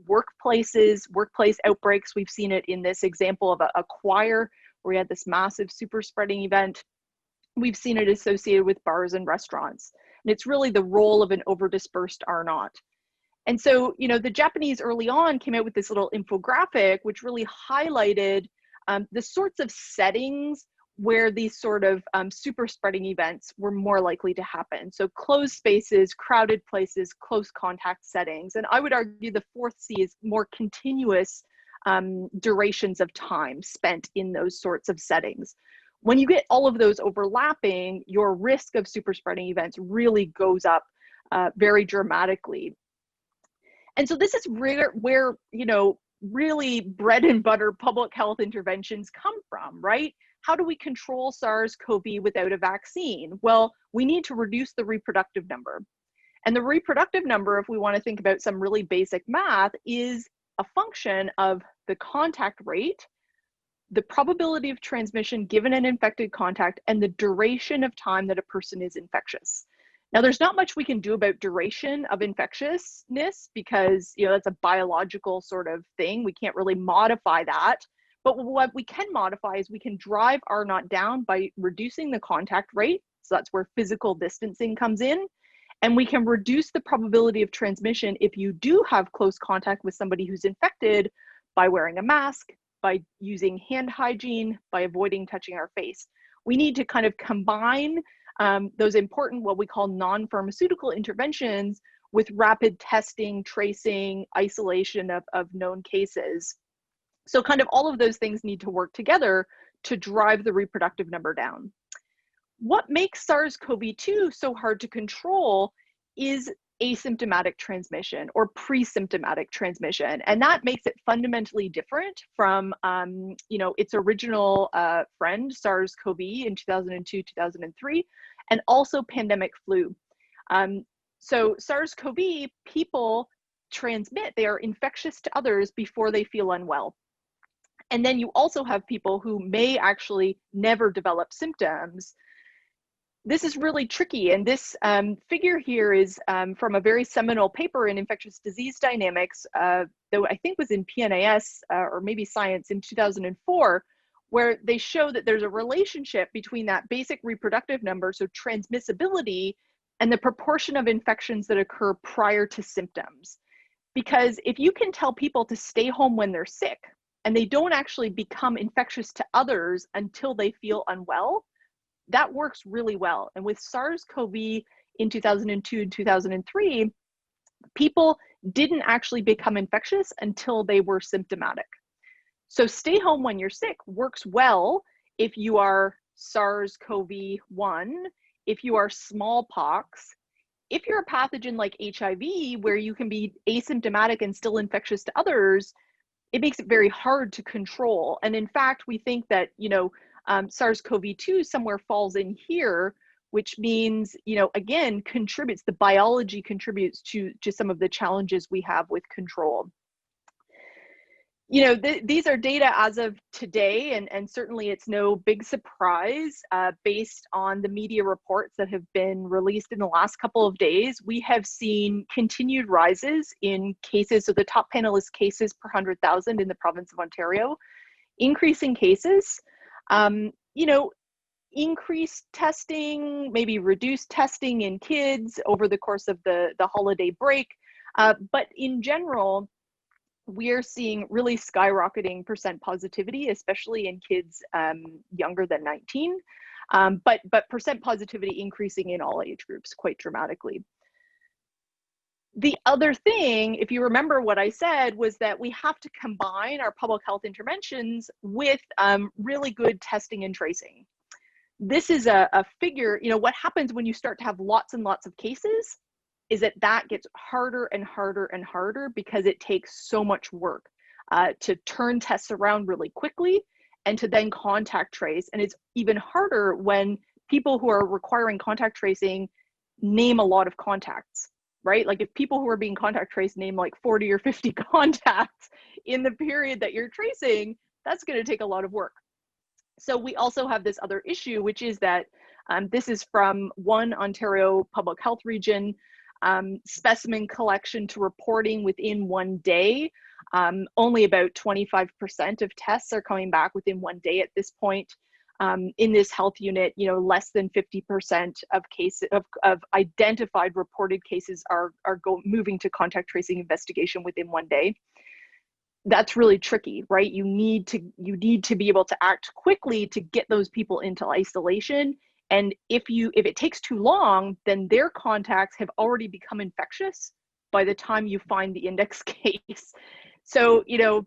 workplaces, workplace outbreaks. We've seen it in this example of a choir where we had this massive super spreading event. We've seen it associated with bars and restaurants. And it's really the role of an over dispersed R0. And so, the Japanese early on came out with this little infographic, which really highlighted the sorts of settings where these sort of super spreading events were more likely to happen. So closed spaces, crowded places, close contact settings. And I would argue the fourth C is more continuous durations of time spent in those sorts of settings. When you get all of those overlapping, your risk of super spreading events really goes up very dramatically. And so this is where really bread and butter public health interventions come from, right? How do we control SARS-CoV without a vaccine? Well, we need to reduce the reproductive number. And the reproductive number, if we want to think about some really basic math, is a function of the contact rate, the probability of transmission given an infected contact, and the duration of time that a person is infectious. Now, there's not much we can do about duration of infectiousness because, that's a biological sort of thing. We can't really modify that. But what we can modify is we can drive R0 down by reducing the contact rate. So that's where physical distancing comes in. And we can reduce the probability of transmission if you do have close contact with somebody who's infected by wearing a mask, by using hand hygiene, by avoiding touching our face. We need to kind of combine those important, what we call non-pharmaceutical interventions with rapid testing, tracing, isolation of known cases. So kind of all of those things need to work together to drive the reproductive number down. What makes SARS-CoV-2 so hard to control is asymptomatic transmission or pre-symptomatic transmission. And that makes it fundamentally different from its original friend, SARS-CoV in 2002, 2003, and also pandemic flu. So SARS-CoV, people transmit, they are infectious to others before they feel unwell. And then you also have people who may actually never develop symptoms. This is really tricky. And this figure here is from a very seminal paper in infectious disease dynamics, though I think was in PNAS or maybe Science in 2004, where they show that there's a relationship between that basic reproductive number, so transmissibility, and the proportion of infections that occur prior to symptoms. Because if you can tell people to stay home when they're sick, and they don't actually become infectious to others until they feel unwell, that works really well. And with SARS-CoV in 2002 and 2003, people didn't actually become infectious until they were symptomatic. So stay home when you're sick works well if you are SARS-CoV-1, if you are smallpox. If you're a pathogen like HIV, where you can be asymptomatic and still infectious to others, it makes it very hard to control. And in fact, we think that, SARS-CoV-2 somewhere falls in here, which means, again, the biology contributes to some of the challenges we have with control. You know, these are data as of today, and certainly it's no big surprise based on the media reports that have been released in the last couple of days. We have seen continued rises in cases. So the top panel is cases per 100,000 in the province of Ontario, increasing cases. You know, increased testing, maybe reduced testing in kids over the course of the holiday break. But in general, we are seeing really skyrocketing percent positivity, especially in kids younger than 19, but percent positivity increasing in all age groups quite dramatically. The other thing, if you remember what I said, was that we have to combine our public health interventions with really good testing and tracing. This is a figure, you know, what happens when you start to have lots and lots of cases is that gets harder and harder and harder because it takes so much work to turn tests around really quickly and to then contact trace. And it's even harder when people who are requiring contact tracing name a lot of contacts, right? Like if people who are being contact traced name like 40 or 50 contacts in the period that you're tracing, that's going to take a lot of work. So we also have this other issue, which is that this is from one Ontario public health region, specimen collection to reporting within 1 day. Only about 25% of tests are coming back within 1 day at this point. In this health unit, you know, less than 50% of cases of identified reported cases are moving to contact tracing investigation within 1 day. That's really tricky, right? You need to be able to act quickly to get those people into isolation. And if it takes too long, then their contacts have already become infectious by the time you find the index case. So, you know,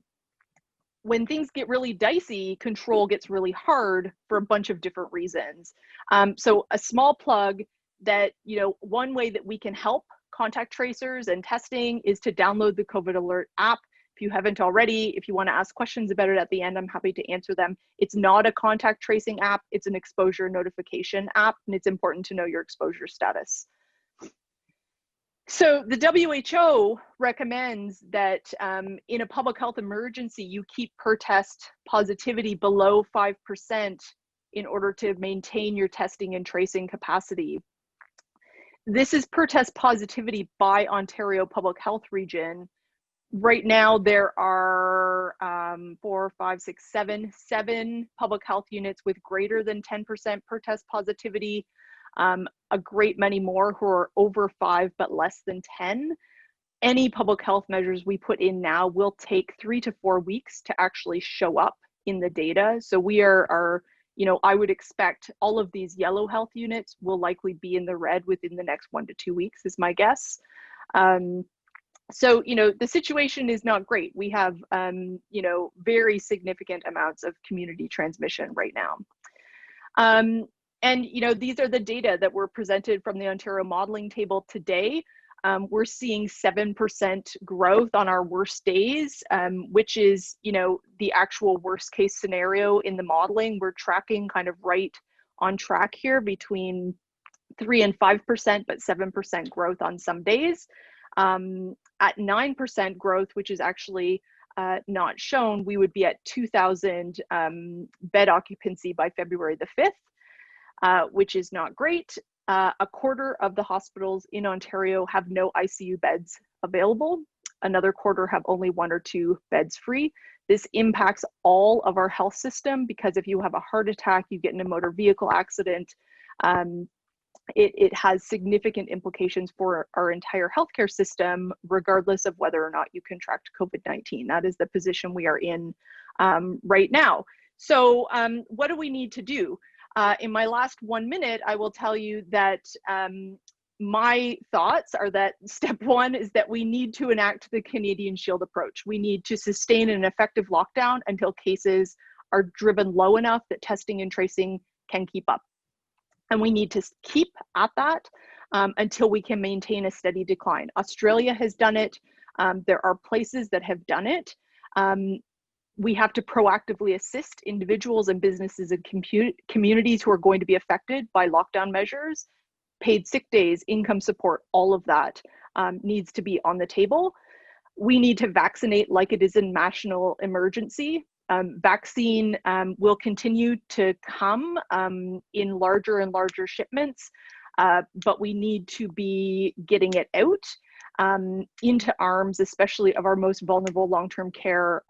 when things get really dicey, control gets really hard for a bunch of different reasons. So a small plug that, you know, one way that we can help contact tracers and testing is to download the COVID Alert app. If you haven't already, if you want to ask questions about it at the end, I'm happy to answer them. It's not a contact tracing app, it's an exposure notification app, and it's important to know your exposure status. So the WHO recommends that in a public health emergency, you keep per test positivity below 5% in order to maintain your testing and tracing capacity. This is per test positivity by Ontario Public Health Region. Right now, there are 7 public health units with greater than 10% per test positivity. A great many more who are over 5 but less than 10. Any public health measures we put in now will take 3 to 4 weeks to actually show up in the data. So we are, you know, I would expect all of these yellow health units will likely be in the red within the next 1 to 2 weeks is my guess. So, you know, the situation is not great. We have, you know, very significant amounts of community transmission right now. And, you know, these are the data that were presented from the Ontario modeling table today. We're seeing 7% growth on our worst days, which is, you know, the actual worst case scenario in the modeling. We're tracking kind of right on track here between 3 and 5%, but 7% growth on some days. At 9% growth, which is actually not shown, we would be at 2,000 bed occupancy by February the 5th, which is not great. A quarter of the hospitals in Ontario have no ICU beds available. Another quarter have only 1 or 2 beds free. This impacts all of our health system because if you have a heart attack, you get in a motor vehicle accident, it has significant implications for our entire healthcare system, regardless of whether or not you contract COVID-19. That is the position we are in right now. So what do we need to do? In my last 1 minute, I will tell you that my thoughts are that step 1 is that we need to enact the Canadian Shield approach. We need to sustain an effective lockdown until cases are driven low enough that testing and tracing can keep up. And we need to keep at that until we can maintain a steady decline. Australia has done it. There are places that have done it. We have to proactively assist individuals and businesses and communities who are going to be affected by lockdown measures. Paid sick days, income support, all of that needs to be on the table. we need to vaccinate like it is a national emergency. Vaccine will continue to come in larger and larger shipments, but we need to be getting it out into arms, especially of our most vulnerable long-term care,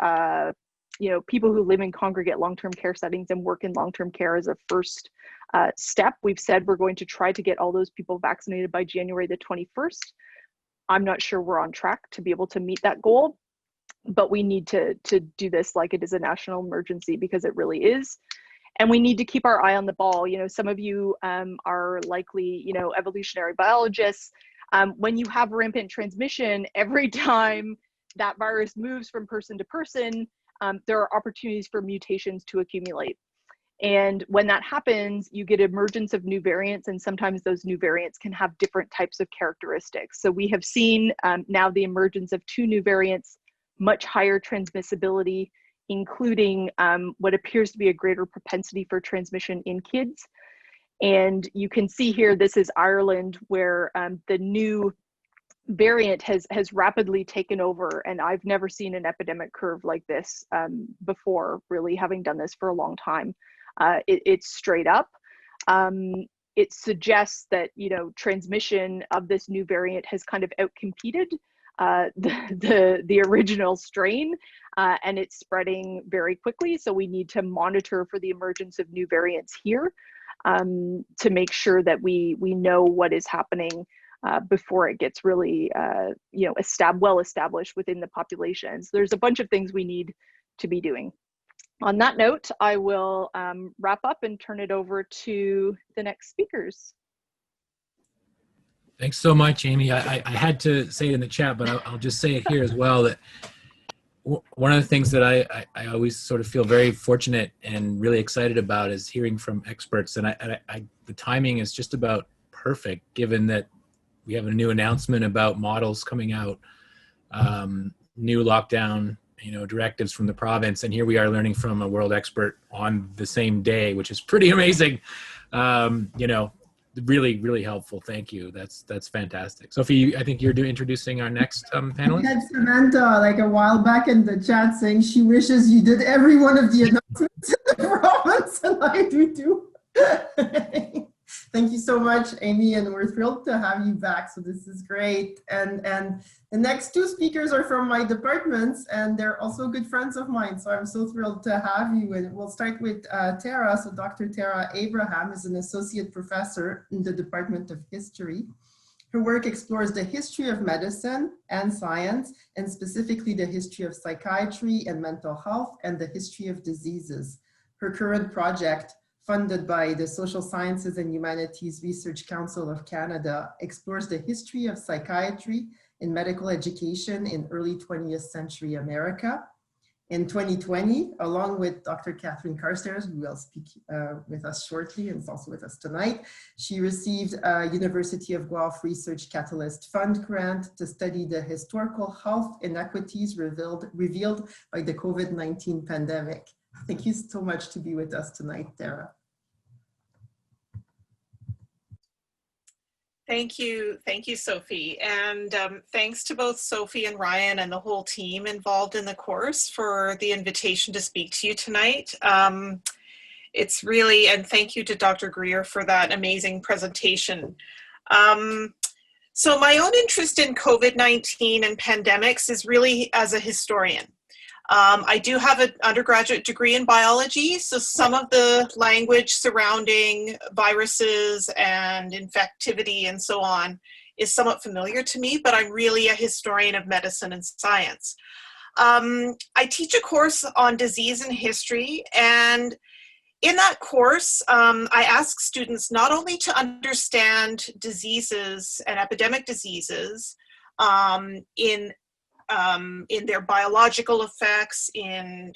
people who live in congregate long-term care settings and work in long-term care as a first step. We've said we're going to try to get all those people vaccinated by January the 21st. I'm not sure we're on track to be able to meet that goal, but we need to do this like it is a national emergency, because it really is. And we need to keep our eye on the ball. Some of you are likely, evolutionary biologists. When you have rampant transmission, every time that virus moves from person to person, there are opportunities for mutations to accumulate. And when that happens, you get emergence of new variants, and sometimes those new variants can have different types of characteristics. So we have seen now the emergence of 2 new variants, much higher transmissibility, including what appears to be a greater propensity for transmission in kids. And you can see here, this is Ireland, where the new variant has rapidly taken over. And I've never seen an epidemic curve like this before, really, having done this for a long time. It's straight up. It suggests that, transmission of this new variant has kind of outcompeted the original strain, and it's spreading very quickly. So we need to monitor for the emergence of new variants here to make sure that we know what is happening before it gets really well established within the population. So there's a bunch of things we need to be doing. On that note, I will wrap up and turn it over to the next speakers. Thanks so much, Amy. I had to say it in the chat, but I'll just say it here as well, that one of the things that I always sort of feel very fortunate and really excited about is hearing from experts. And the timing is just about perfect, given that we have a new announcement about models coming out, new lockdown directives from the province, and here we are learning from a world expert on the same day, which is pretty amazing. Really, really helpful. Thank you. That's fantastic. Sophie, I think you're introducing our next panelist. We had Samantha like a while back in the chat saying she wishes you did every one of the announcements in the province, and I do too. Thank you so much, Amy, and we're thrilled to have you back. So this is great. And the next 2 speakers are from my departments, and they're also good friends of mine. So I'm so thrilled to have you. And we'll start with Tara. So Dr. Tara Abraham is an associate professor in the Department of History. Her work explores the history of medicine and science, and specifically the history of psychiatry and mental health, and the history of diseases. Her current project, funded by the Social Sciences and Humanities Research Council of Canada, explores the history of psychiatry in medical education in early 20th century America. In 2020, along with Dr. Catherine Carstairs, who will speak with us shortly and is also with us tonight, she received a University of Guelph Research Catalyst Fund grant to study the historical health inequities revealed by the COVID-19 pandemic. Thank you so much to be with us tonight, Tara. Thank you, Sophie. And thanks to both Sophie and Ryan and the whole team involved in the course for the invitation to speak to you tonight. It's really, and thank you to Dr. Greer for that amazing presentation. So my own interest in COVID-19 and pandemics is really as a historian. I do have an undergraduate degree in biology, so some of the language surrounding viruses and infectivity and so on is somewhat familiar to me, but I'm really a historian of medicine and science. I teach a course on disease and history, and in that course, I ask students not only to understand diseases and epidemic diseases in their biological effects, in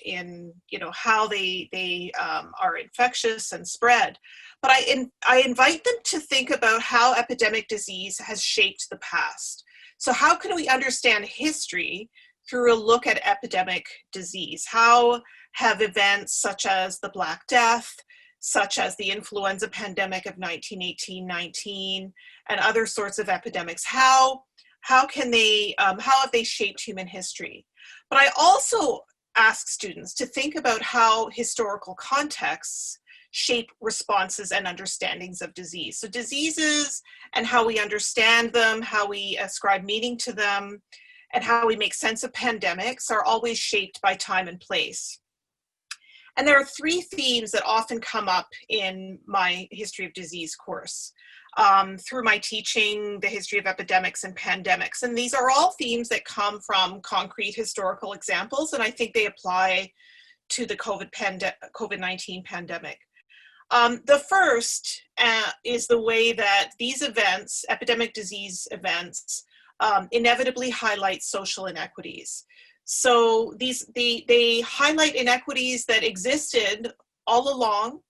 how they are infectious and spread, but I invite them to think about how epidemic disease has shaped the past. So how can we understand history through a look at epidemic disease? How have events such as the Black Death, such as the influenza pandemic of 1918-19, and other sorts of epidemics, how how have they shaped human history? But I also ask students to think about how historical contexts shape responses and understandings of disease. So diseases and how we understand them, how we ascribe meaning to them, and how we make sense of pandemics are always shaped by time and place. And there are three themes that often come up in my history of disease course through my teaching the history of epidemics and pandemics. And these are all themes that come from concrete historical examples, and I think they apply to the COVID-19 pandemic. The first is the way that these events, epidemic disease events, inevitably highlight social inequities. So they highlight inequities that existed all along,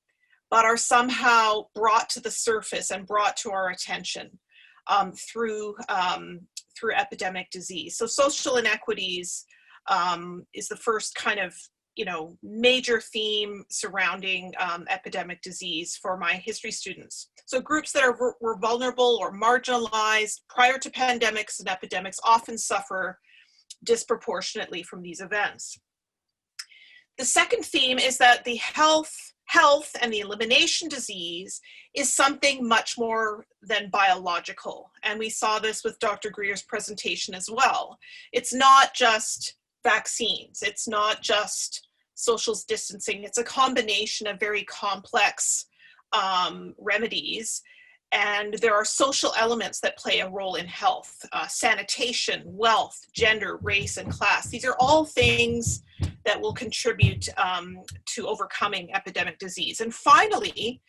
but are somehow brought to the surface and brought to our attention through epidemic disease. So social inequities is the first kind of major theme surrounding epidemic disease for my history students. So groups that were vulnerable or marginalized prior to pandemics and epidemics often suffer disproportionately from these events. The second theme is that the health and the elimination disease is something much more than biological. And we saw this with Dr. Greer's presentation as well. It's not just vaccines. It's not just social distancing. It's a combination of very complex remedies. And there are social elements that play a role in health, sanitation, wealth, gender, race, and class. These are all things that will contribute to overcoming epidemic disease. And finally,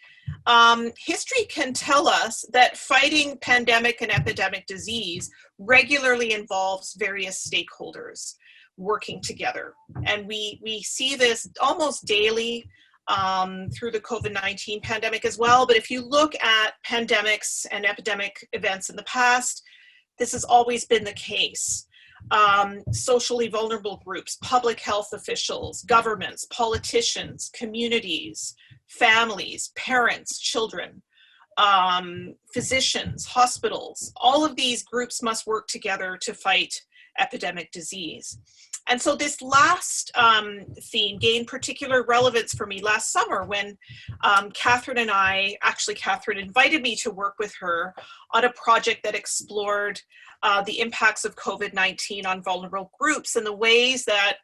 history can tell us that fighting pandemic and epidemic disease regularly involves various stakeholders working together. And we see this almost daily through the COVID-19 pandemic as well. But if you look at pandemics and epidemic events in the past, this has always been the case. Socially vulnerable groups, public health officials, governments, politicians, communities, families, parents, children, physicians, hospitals, all of these groups must work together to fight epidemic disease. And so this last theme gained particular relevance for me last summer when Catherine invited me to work with her on a project that explored the impacts of COVID-19 on vulnerable groups and the ways that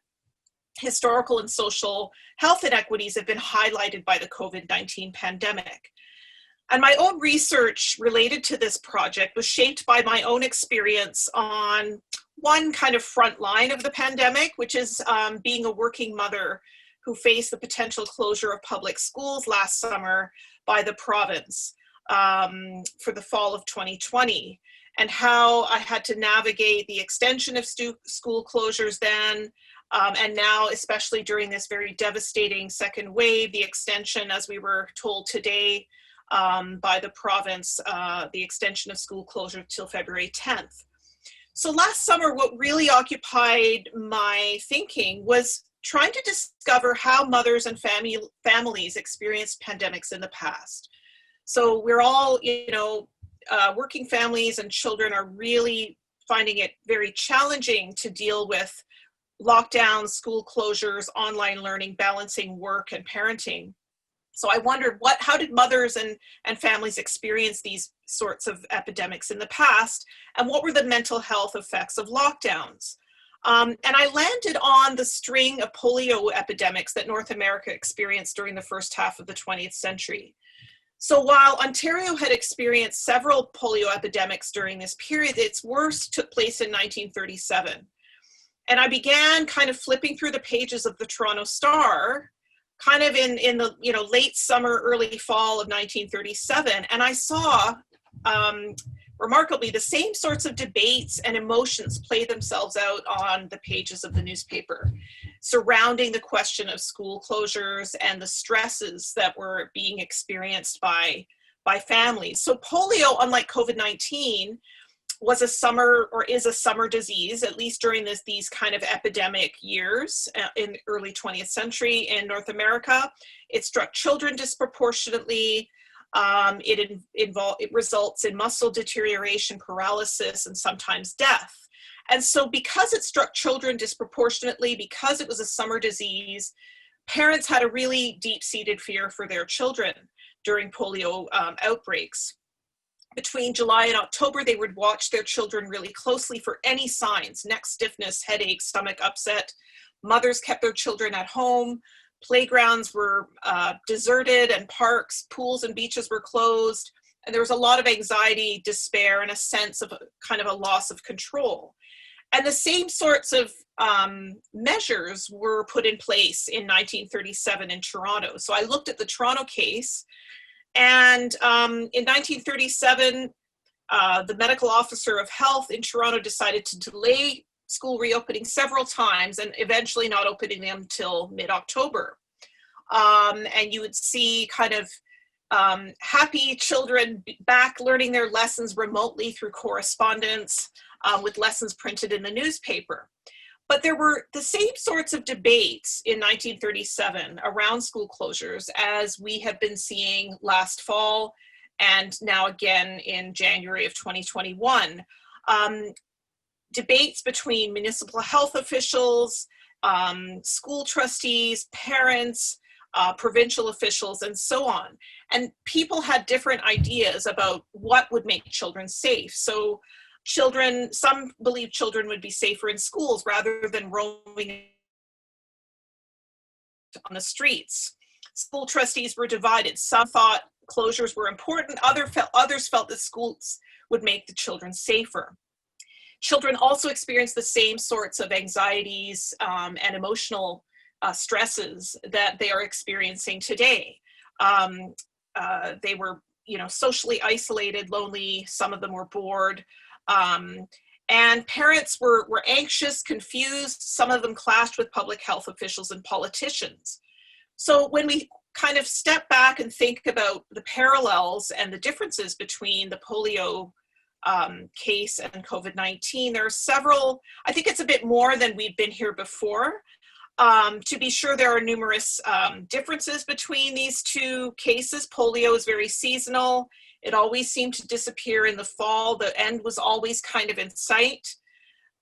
historical and social health inequities have been highlighted by the COVID-19 pandemic. And my own research related to this project was shaped by my own experience on one kind of front line of the pandemic, which is being a working mother who faced the potential closure of public schools last summer by the province for the fall of 2020, and how I had to navigate the extension of school closures then, and now, especially during this very devastating second wave, the extension, as we were told today, by the province, the extension of school closure till February 10th. So last summer, what really occupied my thinking was trying to discover how mothers and families experienced pandemics in the past. So we're all, working families and children are really finding it very challenging to deal with lockdowns, school closures, online learning, balancing work and parenting. So I wondered how did mothers and families experience these sorts of epidemics in the past, and what were the mental health effects of lockdowns? And I landed on the string of polio epidemics that North America experienced during the first half of the 20th century. So while Ontario had experienced several polio epidemics during this period, its worst took place in 1937. And I began kind of flipping through the pages of the Toronto Star, kind of in the late summer, early fall of 1937, and I saw remarkably the same sorts of debates and emotions play themselves out on the pages of the newspaper surrounding the question of school closures and the stresses that were being experienced by families. So polio, unlike COVID-19, was a summer or is a summer disease, at least during these kind of epidemic years in the early 20th century in North America. It struck children disproportionately. It results in muscle deterioration, paralysis, and sometimes death. And so because it struck children disproportionately, because it was a summer disease, parents had a really deep-seated fear for their children during polio outbreaks. Between July and October, they would watch their children really closely for any signs: neck stiffness, headaches, stomach upset. Mothers kept their children at home. Playgrounds were deserted, and parks, pools, and beaches were closed. And there was a lot of anxiety, despair, and a sense of kind of a loss of control. And the same sorts of measures were put in place in 1937 in Toronto. So I looked at the Toronto case, and in 1937, the medical officer of health in Toronto decided to delay school reopening several times and eventually not opening them until mid-October. And you would see kind of happy children back learning their lessons remotely through correspondence, with lessons printed in the newspaper. But there were the same sorts of debates in 1937 around school closures as we have been seeing last fall and now again in January of 2021. Debates between municipal health officials, school trustees, parents, provincial officials, and so on. And people had different ideas about what would make children safe. So some believed children would be safer in schools rather than roaming on the streets. School trustees were divided. Some thought closures were important. Others felt that schools would make the children safer. Children also experienced the same sorts of anxieties and emotional stresses that they are experiencing today. They were, socially isolated, lonely. Some of them were bored. And parents were anxious, confused. Some of them clashed with public health officials and politicians. So when we kind of step back and think about the parallels and the differences between the polio case and COVID-19, there are several. I think it's a bit more than we've been here before. To be sure, there are numerous differences between these two cases. Polio is very seasonal. It always seemed to disappear in the fall. The end was always kind of in sight.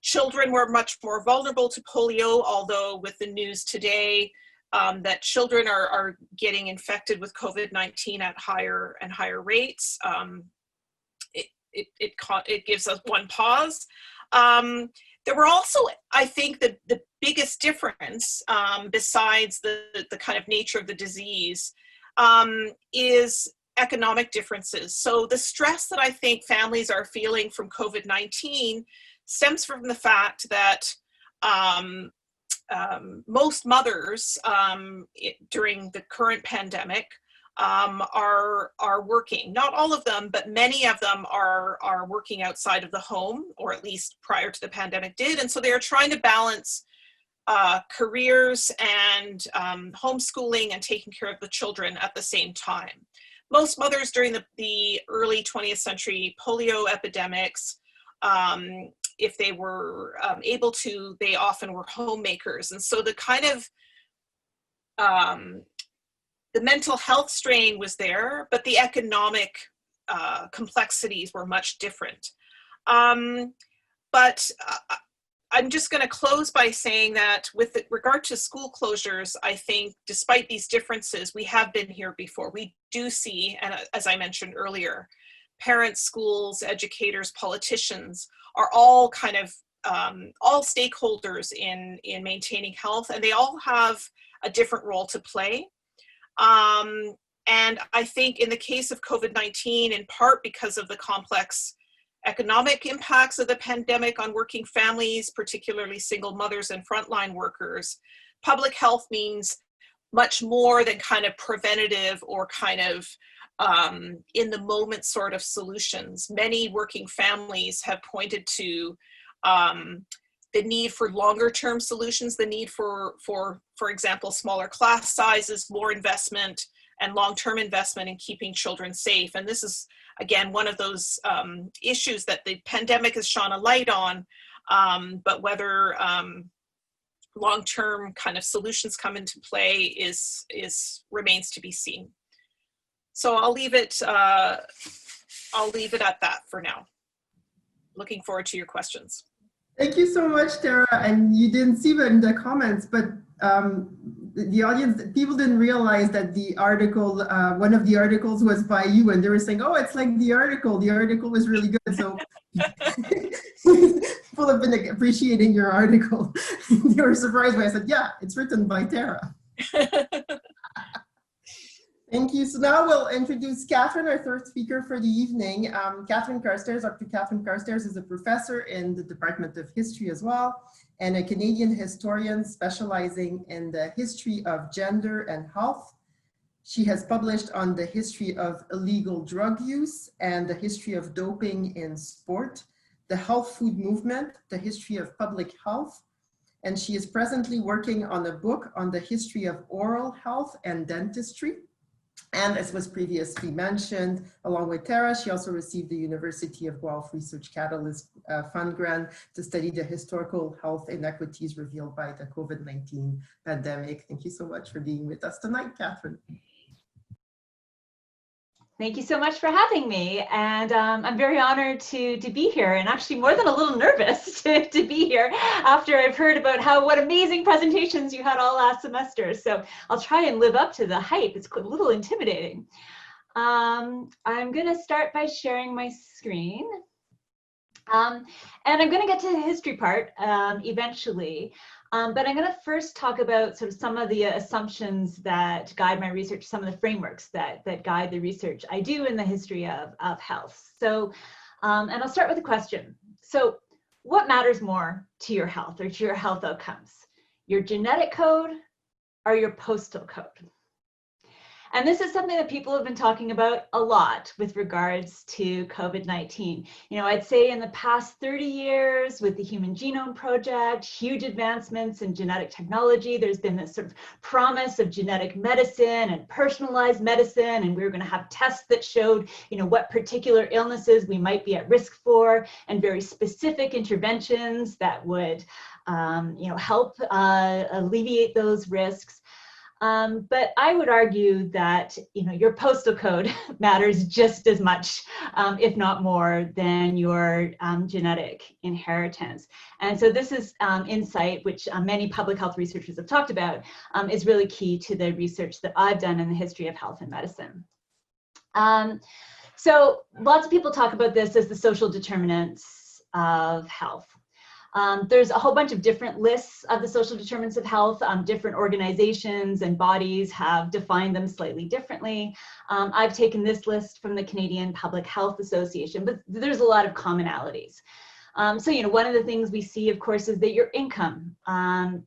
Children were much more vulnerable to polio, although with the news today that children are getting infected with COVID-19 at higher and higher rates, it gives us one pause. There were also, I think, the biggest difference, besides the kind of nature of the disease, is economic differences. So the stress that I think families are feeling from COVID-19 stems from the fact that most mothers during the current pandemic are working. Not all of them, but many of them are working outside of the home, or at least prior to the pandemic did. And so they are trying to balance careers and homeschooling and taking care of the children at the same time. Most mothers during the early 20th century polio epidemics, if they were able to, they often were homemakers. And so the kind of the mental health strain was there, but the economic complexities were much different. But I'm just going to close by saying that with regard to school closures, I think despite these differences, we have been here before. We do see, and as I mentioned earlier, parents, schools, educators, politicians are all kind of all stakeholders in maintaining health, and they all have a different role to play. And I think in the case of COVID-19, in part because of the complex economic impacts of the pandemic on working families, particularly single mothers and frontline workers, public health means much more than kind of preventative or kind of in the moment sort of solutions. Many working families have pointed to the need for longer term solutions, the need for example, smaller class sizes, more investment, and long-term investment in keeping children safe. And this is, again, one of those issues that the pandemic has shone a light on, but whether long-term kind of solutions come into play remains to be seen. So I'll leave it at that for now. Looking forward to your questions. Thank you so much, Tara. And you didn't see it in the comments, but the audience, people didn't realize that the article, one of the articles was by you, and they were saying, oh, it's like the article. The article was really good. So people have been appreciating your article. They were surprised when I said, yeah, it's written by Tara. Thank you. So now we'll introduce Catherine, our third speaker for the evening. Catherine Carstairs, Dr. Catherine Carstairs is a professor in the Department of History as well, and a Canadian historian specializing in the history of gender and health. She has published on the history of illegal drug use and the history of doping in sport, the health food movement, the history of public health, and she is presently working on a book on the history of oral health and dentistry. And as was previously mentioned, along with Tara, she also received the University of Guelph Research Catalyst Fund grant to study the historical health inequities revealed by the COVID-19 pandemic. Thank you so much for being with us tonight, Catherine. Thank you so much for having me. And I'm very honored to be here, and actually more than a little nervous to be here after I've heard about what amazing presentations you had all last semester. So I'll try and live up to the hype. It's a little intimidating. I'm going to start by sharing my screen. And I'm going to get to the history part eventually. But I'm going to first talk about sort of some of the assumptions that guide my research, some of the frameworks that guide the research I do in the history of health. So, and I'll start with a question. So what matters more to your health or to your health outcomes? Your genetic code or your postal code? And this is something that people have been talking about a lot with regards to COVID-19. You know, I'd say in the past 30 years with the Human Genome Project, huge advancements in genetic technology, there's been this sort of promise of genetic medicine and personalized medicine, and we were going to have tests that showed, you know, what particular illnesses we might be at risk for, and very specific interventions that would, you know, help alleviate those risks. But I would argue that, you know, your postal code matters just as much, if not more, than your genetic inheritance. And so this is insight, which many public health researchers have talked about, is really key to the research that I've done in the history of health and medicine. So lots of people talk about this as the social determinants of health. There's a whole bunch of different lists of the social determinants of health. Different organizations and bodies have defined them slightly differently. I've taken this list from the Canadian Public Health Association, but there's a lot of commonalities. So, you know, one of the things we see, of course, is that your income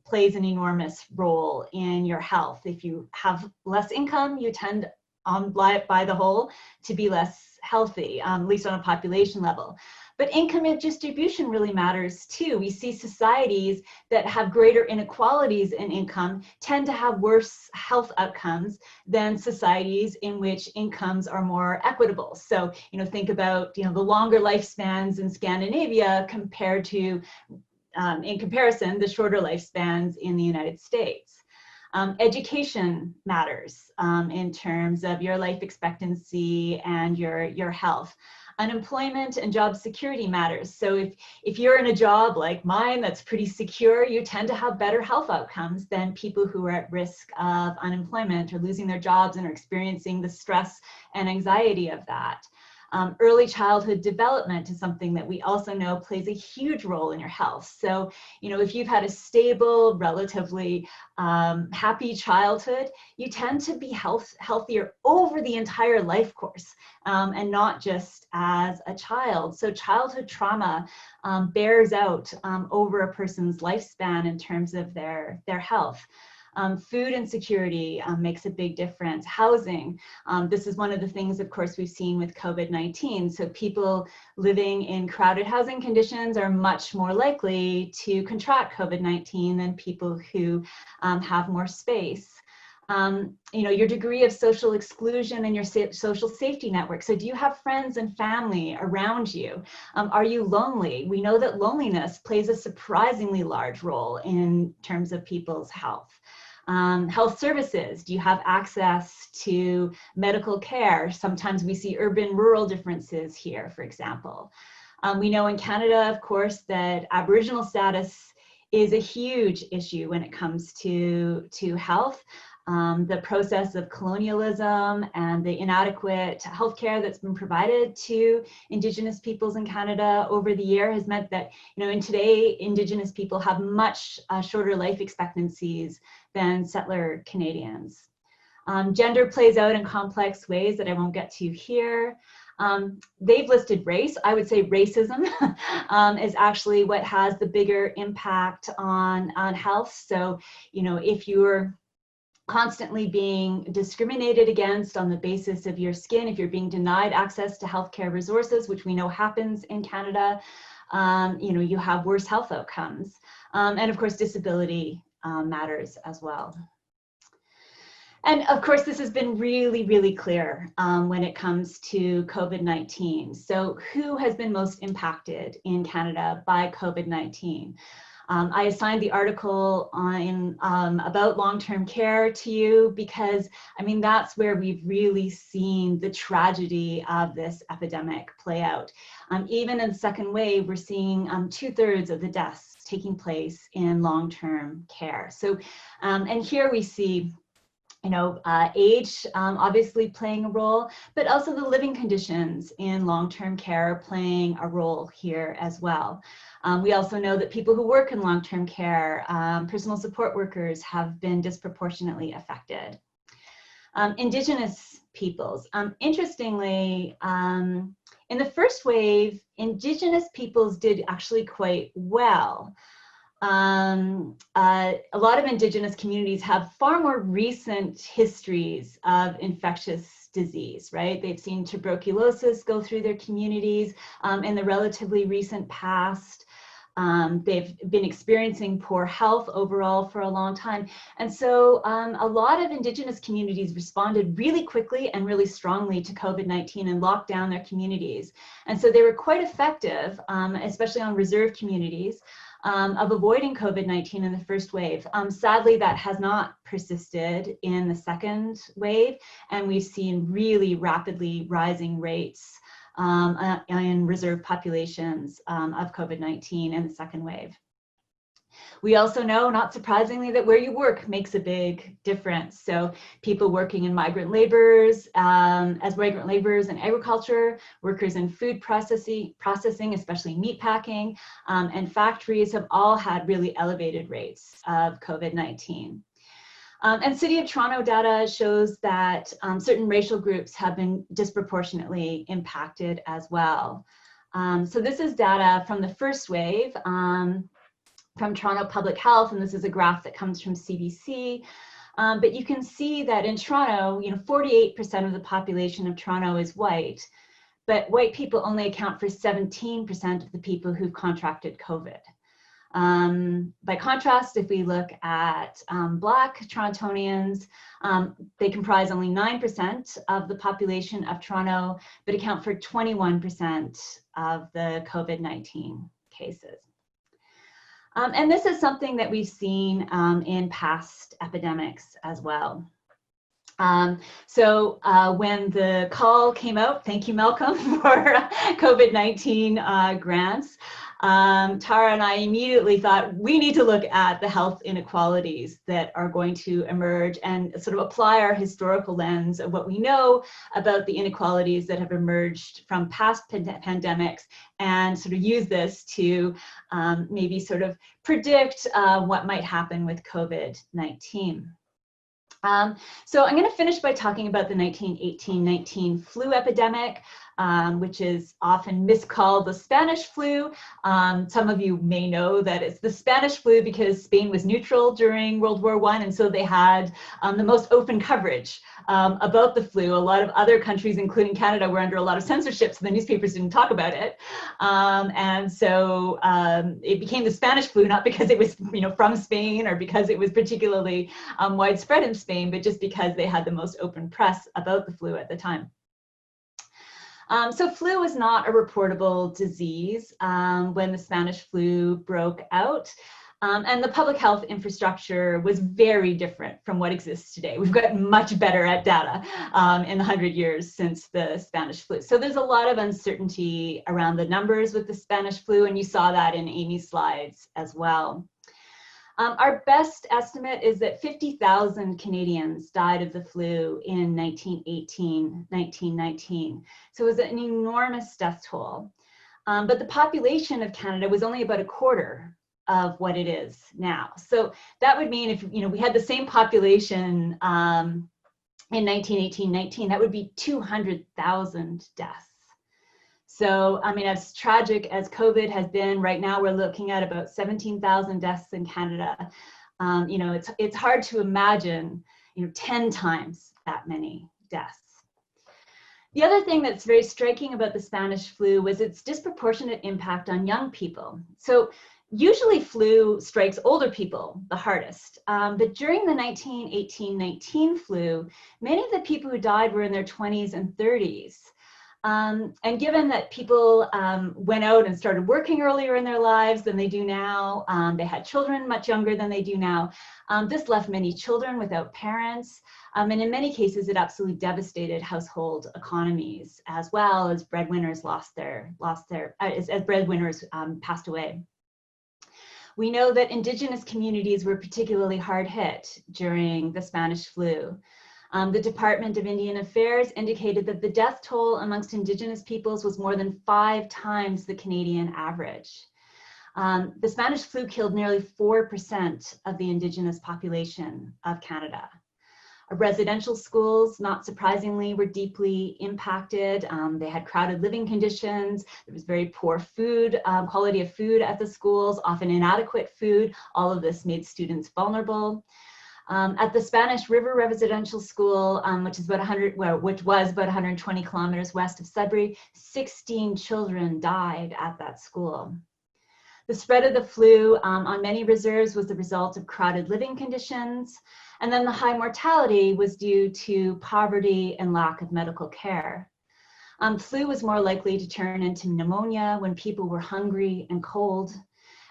plays an enormous role in your health. If you have less income, you tend, by the whole, to be less healthy, at least on a population level. But income distribution really matters too. We see societies that have greater inequalities in income tend to have worse health outcomes than societies in which incomes are more equitable. So, you know, think about, you know, the longer lifespans in Scandinavia compared to, in comparison, the shorter lifespans in the United States. Education matters in terms of your life expectancy and your health. Unemployment and job security matters. So if you're in a job like mine that's pretty secure, you tend to have better health outcomes than people who are at risk of unemployment or losing their jobs and are experiencing the stress and anxiety of that. Early childhood development is something that we also know plays a huge role in your health. So, you know, if you've had a stable, relatively happy childhood, you tend to be healthier over the entire life course and not just as a child. So childhood trauma bears out over a person's lifespan in terms of their health. Food insecurity makes a big difference. Housing, this is one of the things, of course, we've seen with COVID-19. So people living in crowded housing conditions are much more likely to contract COVID-19 than people who have more space. You know, your degree of social exclusion and your social safety network. So do you have friends and family around you? Are you lonely? We know that loneliness plays a surprisingly large role in terms of people's health. Health services, do you have access to medical care? Sometimes we see urban-rural differences here, for example. We know in Canada, of course, that Aboriginal status is a huge issue when it comes to health. The process of colonialism and the inadequate healthcare that's been provided to Indigenous peoples in Canada over the year has meant that, in today, Indigenous people have much shorter life expectancies than settler Canadians. Gender plays out in complex ways that I won't get to here. They've listed race. I would say racism is actually what has the bigger impact on health. So, if you're constantly being discriminated against on the basis of your skin, if you're being denied access to healthcare resources, which we know happens in Canada, you have worse health outcomes. And of course, disability matters as well. And of course, this has been really, really clear when it comes to COVID-19. So who has been most impacted in Canada by COVID-19? I assigned the article about long-term care to you because, that's where we've really seen the tragedy of this epidemic play out. Even in the second wave, we're seeing 2/3 of the deaths taking place in long-term care. So, and here we see age obviously playing a role, but also the living conditions in long-term care playing a role here as well. We also know that people who work in long-term care, personal support workers, have been disproportionately affected. Indigenous peoples. Interestingly, in the first wave, Indigenous peoples did actually quite well. A lot of Indigenous communities have far more recent histories of infectious disease, right? They've seen tuberculosis go through their communities in the relatively recent past. They've been experiencing poor health overall for a long time. And so a lot of Indigenous communities responded really quickly and really strongly to COVID-19 and locked down their communities. And so they were quite effective, especially on reserve communities, of avoiding COVID-19 in the first wave. Sadly, that has not persisted in the second wave, and we've seen really rapidly rising rates in reserve populations of COVID-19 in the second wave. We also know, not surprisingly, that where you work makes a big difference. So people working in migrant laborers, as migrant laborers in agriculture, workers in food processing, especially meat packing, and factories have all had really elevated rates of COVID-19. And City of Toronto data shows that certain racial groups have been disproportionately impacted as well. So this is data from the first wave, from Toronto Public Health, and this is a graph that comes from CBC. But you can see that in Toronto, 48% of the population of Toronto is white, but white people only account for 17% of the people who've contracted COVID. By contrast, if we look at Black Torontonians, they comprise only 9% of the population of Toronto, but account for 21% of the COVID-19 cases. And this is something that we've seen in past epidemics as well. So when the call came out, thank you, Malcolm, for COVID-19 grants, Tara and I immediately thought we need to look at the health inequalities that are going to emerge and sort of apply our historical lens of what we know about the inequalities that have emerged from past pandemics and sort of use this to maybe sort of predict what might happen with COVID-19. So I'm going to finish by talking about the 1918-19 flu epidemic, which is often miscalled the Spanish flu. Some of you may know that it's the Spanish flu because Spain was neutral during World War I, and so they had the most open coverage about the flu. A lot of other countries, including Canada, were under a lot of censorship, so the newspapers didn't talk about it. And so it became the Spanish flu, not because it was from Spain or because it was particularly widespread in Spain, but just because they had the most open press about the flu at the time. So flu was not a reportable disease when the Spanish flu broke out. And the public health infrastructure was very different from what exists today. We've gotten much better at data in the 100 years since the Spanish flu. So there's a lot of uncertainty around the numbers with the Spanish flu, and you saw that in Amy's slides as well. Our best estimate is that 50,000 Canadians died of the flu in 1918, 1919. So it was an enormous death toll. But the population of Canada was only about a quarter of what it is now. So that would mean if we had the same population in 1918-19, that would be 200,000 deaths. So I mean, as tragic as COVID has been, right now we're looking at about 17,000 deaths in Canada. It's hard to imagine 10 times that many deaths. The other thing that's very striking about the Spanish flu was its disproportionate impact on young people. So usually flu strikes older people the hardest, but during the 1918-19 flu, many of the people who died were in their 20s and 30s. And given that people went out and started working earlier in their lives than they do now, they had children much younger than they do now, this left many children without parents. And in many cases, it absolutely devastated household economies, as well as breadwinners as breadwinners passed away. We know that Indigenous communities were particularly hard hit during the Spanish flu. The Department of Indian Affairs indicated that the death toll amongst Indigenous peoples was more than 5 times the Canadian average. The Spanish flu killed nearly 4% of the Indigenous population of Canada. Residential schools, not surprisingly, were deeply impacted. They had crowded living conditions. There was very poor food, quality of food at the schools, often inadequate food. All of this made students vulnerable. At the Spanish River Residential School, which was about 120 kilometers west of Sudbury, 16 children died at that school. The spread of the flu on many reserves was the result of crowded living conditions, and then the high mortality was due to poverty and lack of medical care. Flu was more likely to turn into pneumonia when people were hungry and cold.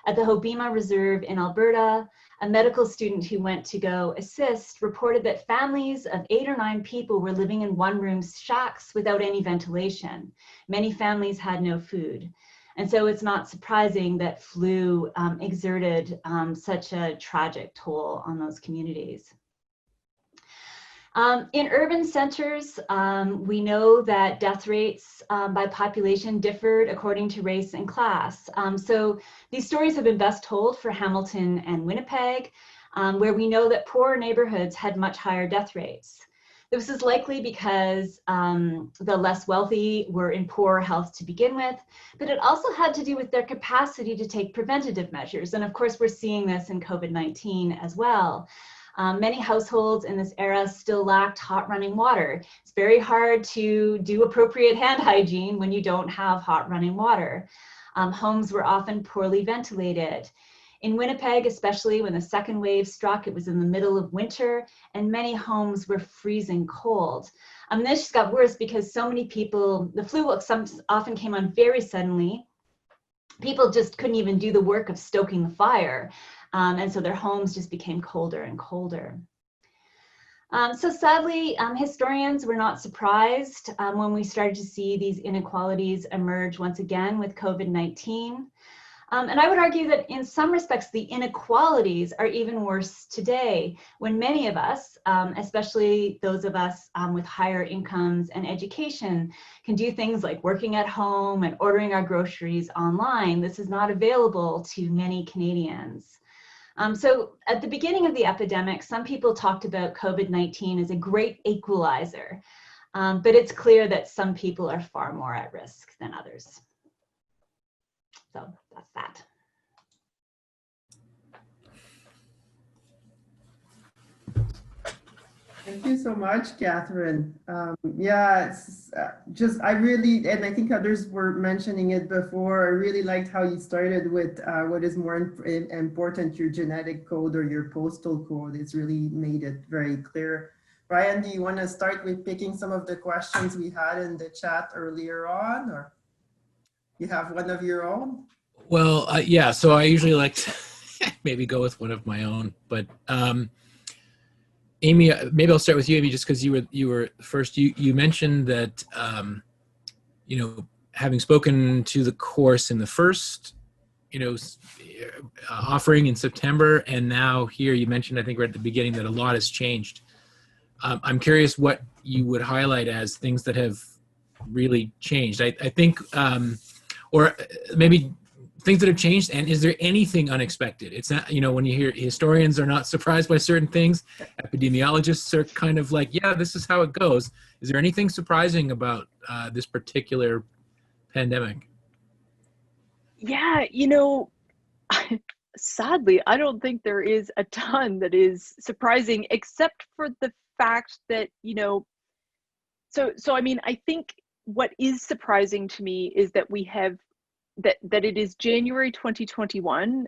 At the Hobbema Reserve in Alberta, a medical student who went to go assist reported that families of 8 or 9 people were living in one-room shacks without any ventilation. Many families had no food. And so it's not surprising that flu exerted such a tragic toll on those communities. In urban centers, we know that death rates by population differed according to race and class. So these stories have been best told for Hamilton and Winnipeg, where we know that poorer neighborhoods had much higher death rates. This is likely because the less wealthy were in poor health to begin with, but it also had to do with their capacity to take preventative measures. And of course, we're seeing this in COVID-19 as well. Many households in this era still lacked hot running water. It's very hard to do appropriate hand hygiene when you don't have hot running water. Homes were often poorly ventilated. In Winnipeg, especially when the second wave struck, it was in the middle of winter and many homes were freezing cold. This just got worse because so many people, the flu often came on very suddenly. People just couldn't even do the work of stoking the fire. And so their homes just became colder and colder. So sadly, historians were not surprised when we started to see these inequalities emerge once again with COVID-19. And I would argue that in some respects, the inequalities are even worse today when many of us, especially those of us with higher incomes and education, can do things like working at home and ordering our groceries online. This is not available to many Canadians. So at the beginning of the epidemic, some people talked about COVID-19 as a great equalizer, but it's clear that some people are far more at risk than others. So that's that. Thank you so much, Catherine. Yeah, it's I really, and I think others were mentioning it before, I really liked how you started with what is more important, your genetic code or your postal code. It's really made it very clear. Ryan, do you want to start with picking some of the questions we had in the chat earlier on, or you have one of your own? Well, yeah, so I usually like to maybe go with one of my own. But Amy, maybe I'll start with you, Amy, just because you were first. You mentioned that having spoken to the course in the first offering in September, and now here you mentioned, I think right at the beginning, that a lot has changed. I'm curious what you would highlight as things that have really changed. I think, or maybe things that have changed, and is there anything unexpected? It's not, when you hear historians are not surprised by certain things, epidemiologists are kind of like, yeah, this is how it goes. Is there anything surprising about this particular pandemic? Yeah, sadly, I don't think there is a ton that is surprising, except for the fact that, so I mean, I think what is surprising to me is that we have, that it is January 2021,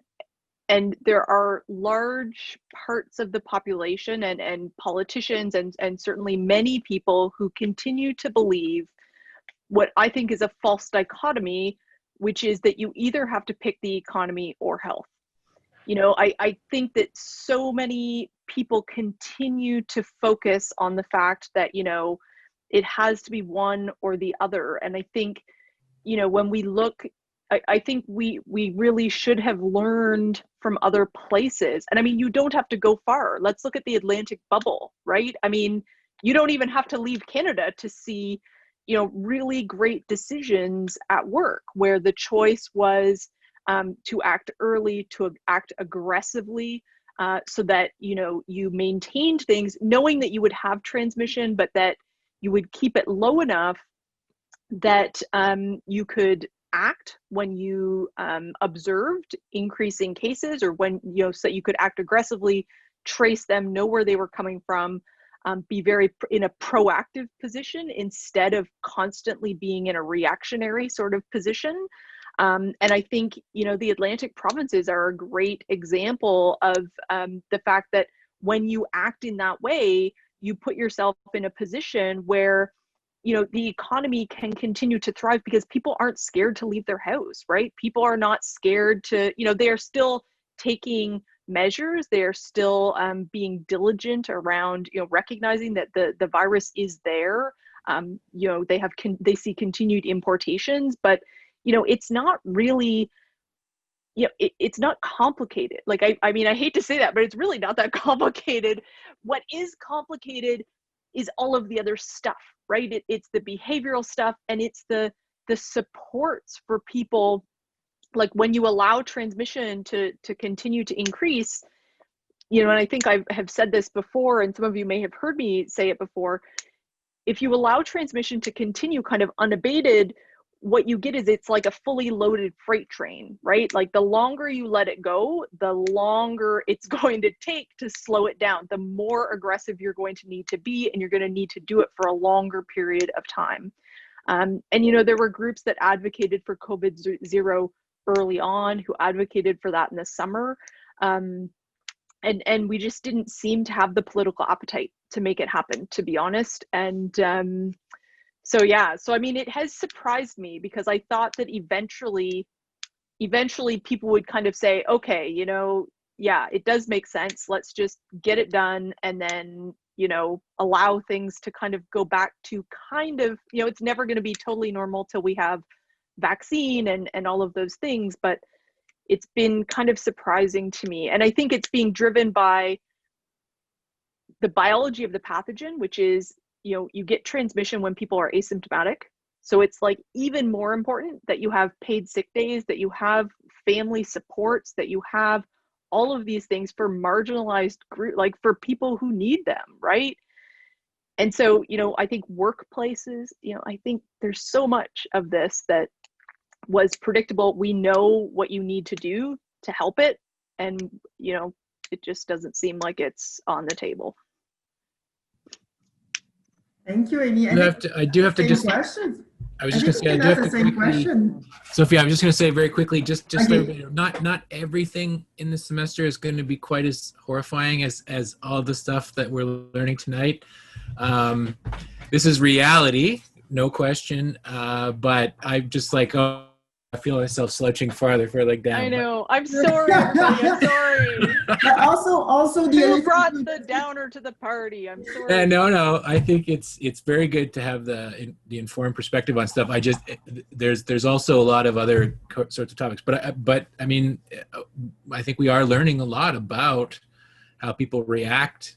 and there are large parts of the population and politicians and certainly many people who continue to believe what I think is a false dichotomy, which is that you either have to pick the economy or health. I think that so many people continue to focus on the fact that, it has to be one or the other. And I think, when we look, I think we really should have learned from other places. And I mean, you don't have to go far. Let's look at the Atlantic bubble, right? I mean, you don't even have to leave Canada to see, really great decisions at work where the choice was to act early, to act aggressively, so that, you maintained things knowing that you would have transmission, but that you would keep it low enough that you could act when you observed increasing cases, or when, so that you could act aggressively, trace them, know where they were coming from, be very in a proactive position instead of constantly being in a reactionary sort of position. And I think, the Atlantic provinces are a great example of the fact that when you act in that way, you put yourself in a position where, the economy can continue to thrive because people aren't scared to leave their house, right? People are not scared to, they are still taking measures. They are still being diligent around, recognizing that the virus is there. They see continued importations, but it's not really, it's not complicated. Like, I mean, I hate to say that, but it's really not that complicated. What is complicated is all of the other stuff, right? It's the behavioral stuff, and it's the supports for people. Like, when you allow transmission to continue to increase, and I think I have said this before, and some of you may have heard me say it before, if you allow transmission to continue kind of unabated, what you get is it's like a fully loaded freight train, right? Like, the longer you let it go, the longer it's going to take to slow it down, the more aggressive you're going to need to be, and you're going to need to do it for a longer period of time. And, there were groups that advocated for COVID-0 early on, who advocated for that in the summer. And we just didn't seem to have the political appetite to make it happen, to be honest. And so I mean, it has surprised me, because I thought that eventually people would kind of say, okay, it does make sense. Let's just get it done. And then, allow things to kind of go back to kind of, it's never going to be totally normal till we have vaccine and all of those things, but it's been kind of surprising to me. And I think it's being driven by the biology of the pathogen, which is, you get transmission when people are asymptomatic. So it's like even more important that you have paid sick days, that you have family supports, that you have all of these things for marginalized group, like for people who need them, right? And so, I think workplaces, I think there's so much of this that was predictable. We know what you need to do to help it. And, it just doesn't seem like it's on the table. Thank you, Amy. I do have to just. Question. I was just going to say, I do have to quickly, question. Sophia, I was just going to say very quickly, just okay. Not everything in the semester is going to be quite as horrifying as all the stuff that we're learning tonight. This is reality, no question. But I'm just like, oh, feel myself slouching farther down. I know. I'm sorry, everybody. I'm sorry. But also the Who other brought thing the downer to the party? I'm sorry. No. I think it's very good to have the informed perspective on stuff. There's also a lot of other sorts of topics, but I mean, I think we are learning a lot about how people react,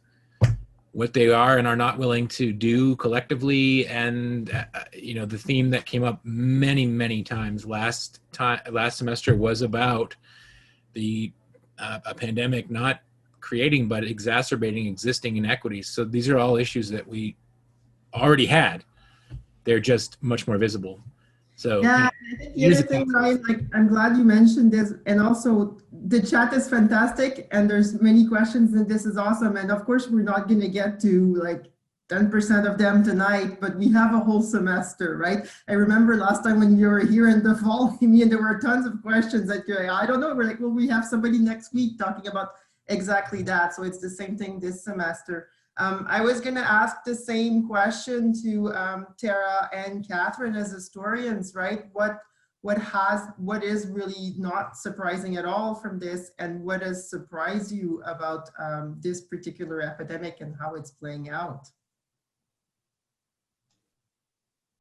what they are and are not willing to do collectively, and the theme that came up many times last semester was about a pandemic not creating but exacerbating existing inequities. So these are all issues that we already had. They're just much more visible. So yeah, I think the other thing, Ryan, like, I'm glad you mentioned this, and also the chat is fantastic, and there's many questions, and this is awesome. And of course, we're not going to get to like 10% of them tonight, but we have a whole semester, right? I remember last time when you were here in the fall, and there were tons of questions that you're like, I don't know. We're like, well, we have somebody next week talking about exactly that. So it's the same thing this semester. I was going to ask the same question to Tara and Catherine as historians, right? What is really not surprising at all from this, and what has surprised you about this particular epidemic and how it's playing out?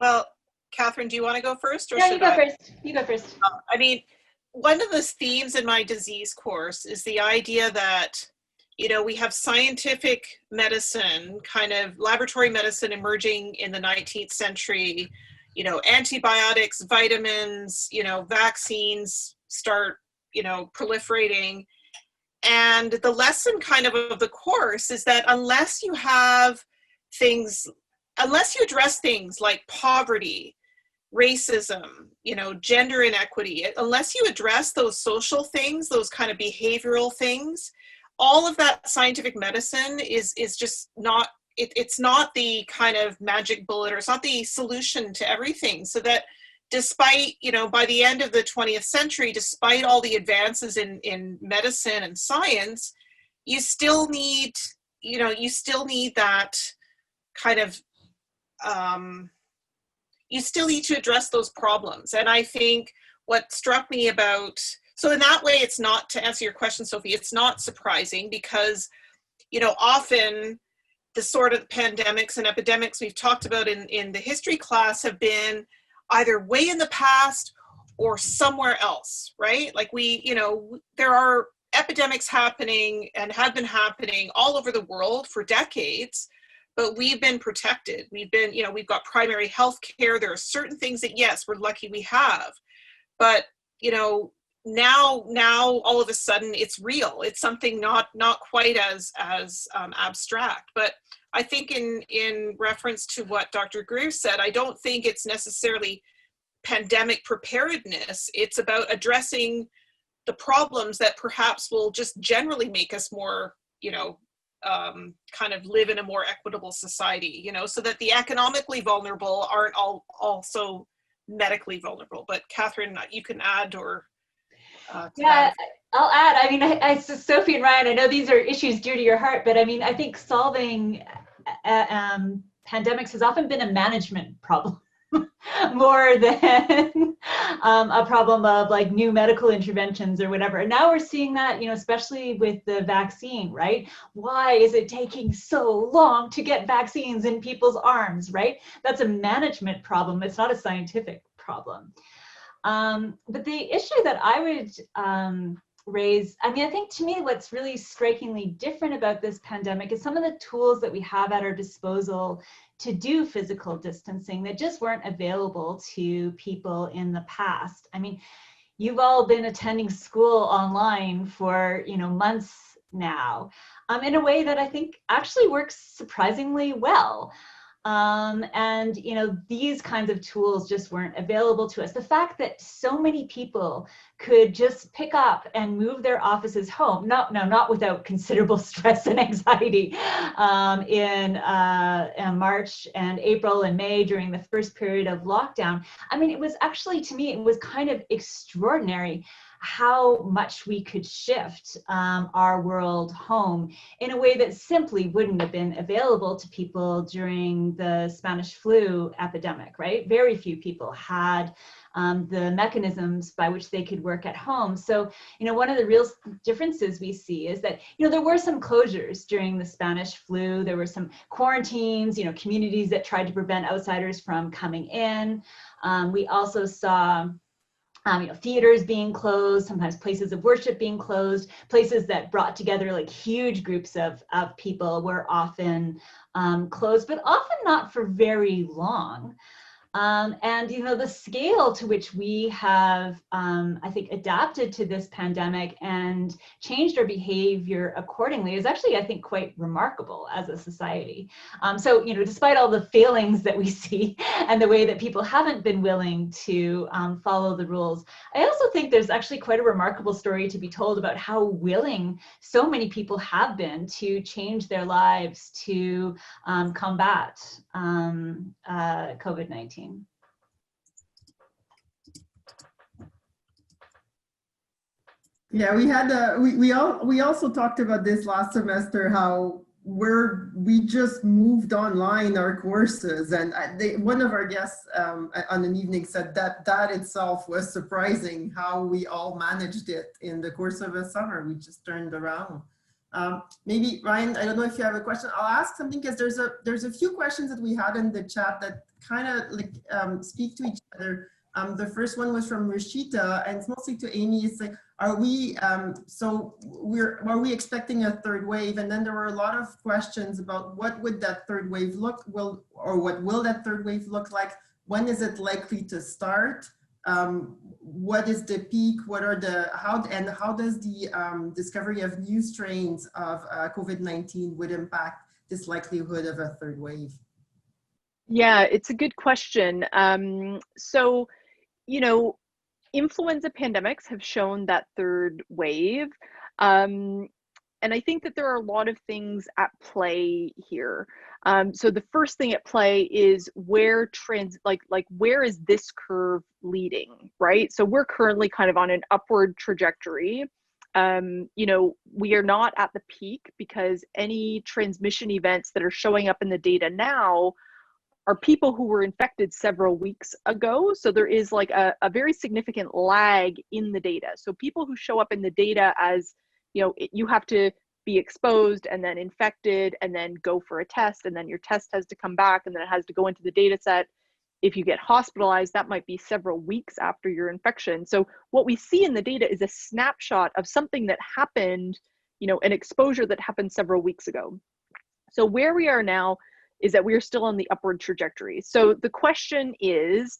Well, Catherine, do you want to go first? Or Yeah, should you go I? first. You go first. I mean, one of the themes in my disease course is the idea that, we have scientific medicine, kind of laboratory medicine emerging in the 19th century, antibiotics, vitamins, vaccines start, proliferating. And the lesson kind of the course is that unless you address things like poverty, racism, gender inequity, unless you address those social things, those kind of behavioral things, all of that scientific medicine is just not, it's not the kind of magic bullet, or it's not the solution to everything. So that despite, by the end of the 20th century, despite all the advances in medicine and science, you still need that kind of, you still need to address those problems. And I think what struck me about, so in that way, it's not, to answer your question, Sophie, it's not surprising because, often the sort of pandemics and epidemics we've talked about in the history class have been either way in the past or somewhere else, right? Like there are epidemics happening and have been happening all over the world for decades, but we've been protected. We've got primary health care. There are certain things that, yes, we're lucky we have, but, now all of a sudden it's real. It's something not quite as abstract. But I think in reference to what Dr. Greer said, I don't think it's necessarily pandemic preparedness. It's about addressing the problems that perhaps will just generally make us more, kind of live in a more equitable society, so that the economically vulnerable aren't also medically vulnerable. But Catherine, you can add or yeah, I'll add. I mean, Sophie and Ryan, I know these are issues dear to your heart, but I mean, I think solving pandemics has often been a management problem more than a problem of like new medical interventions or whatever. And now we're seeing that, especially with the vaccine, right? Why is it taking so long to get vaccines in people's arms, right? That's a management problem. It's not a scientific problem. But the issue that I would raise, I think to me what's really strikingly different about this pandemic is some of the tools that we have at our disposal to do physical distancing that just weren't available to people in the past. I mean, you've all been attending school online for months now, in a way that I think actually works surprisingly well. And these kinds of tools just weren't available to us. The fact that so many people could just pick up and move their offices home, not without considerable stress and anxiety, in March and April and May during the first period of lockdown. I mean, it was actually, to me, it was kind of extraordinary how much we could shift our world home in a way that simply wouldn't have been available to people during the Spanish flu epidemic, right? Very few people had the mechanisms by which they could work at home. So, one of the real differences we see is that, there were some closures during the Spanish flu. There were some quarantines, communities that tried to prevent outsiders from coming in. We also saw theaters being closed, sometimes places of worship being closed, places that brought together like huge groups of people were often closed, but often not for very long. And the scale to which we have, I think, adapted to this pandemic and changed our behavior accordingly is actually, I think, quite remarkable as a society. So, despite all the failings that we see and the way that people haven't been willing to follow the rules, I also think there's actually quite a remarkable story to be told about how willing so many people have been to change their lives to combat COVID-19. Yeah, we also talked about this last semester, how we just moved online our courses, and one of our guests on an evening said that itself was surprising, how we all managed it in the course of a summer. We just turned around. Maybe Ryan, I don't know if you have a question. I'll ask something because there's a few questions that we had in the chat that kind of speak to each other. The first one was from Rashida, and it's mostly to Amy. It's like, are we expecting a third wave? And then there were a lot of questions about what would that third wave what will that third wave look like? When is it likely to start? What is the peak? How does the discovery of new strains of COVID-19 would impact this likelihood of a third wave? Yeah, it's a good question. So, influenza pandemics have shown that third wave. And I think that there are a lot of things at play here. So the first thing at play is where where is this curve leading, right? So we're currently kind of on an upward trajectory. We are not at the peak because any transmission events that are showing up in the data now are people who were infected several weeks ago. So there is like a very significant lag in the data. So people who show up in the data as, you have to be exposed and then infected and then go for a test, and then your test has to come back and then it has to go into the data set. If you get hospitalized, that might be several weeks after your infection. So what we see in the data is a snapshot of something that happened, an exposure that happened several weeks ago. So where we are now is that we are still on the upward trajectory. So the question is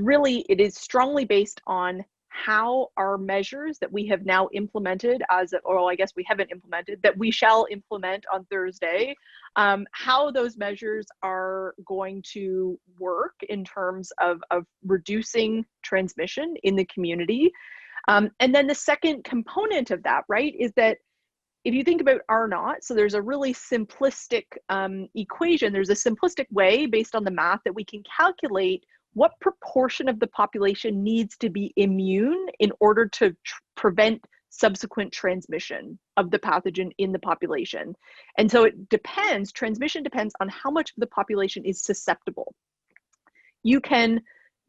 really, it is strongly based on how our measures that we have now implemented I guess we haven't implemented, that we shall implement on Thursday, how those measures are going to work in terms of reducing transmission in the community. And then the second component of that, right, is that if you think about R naught, so there's a really simplistic equation, there's a simplistic way based on the math that we can calculate what proportion of the population needs to be immune in order to prevent subsequent transmission of the pathogen in the population. And so transmission depends on how much of the population is susceptible. You can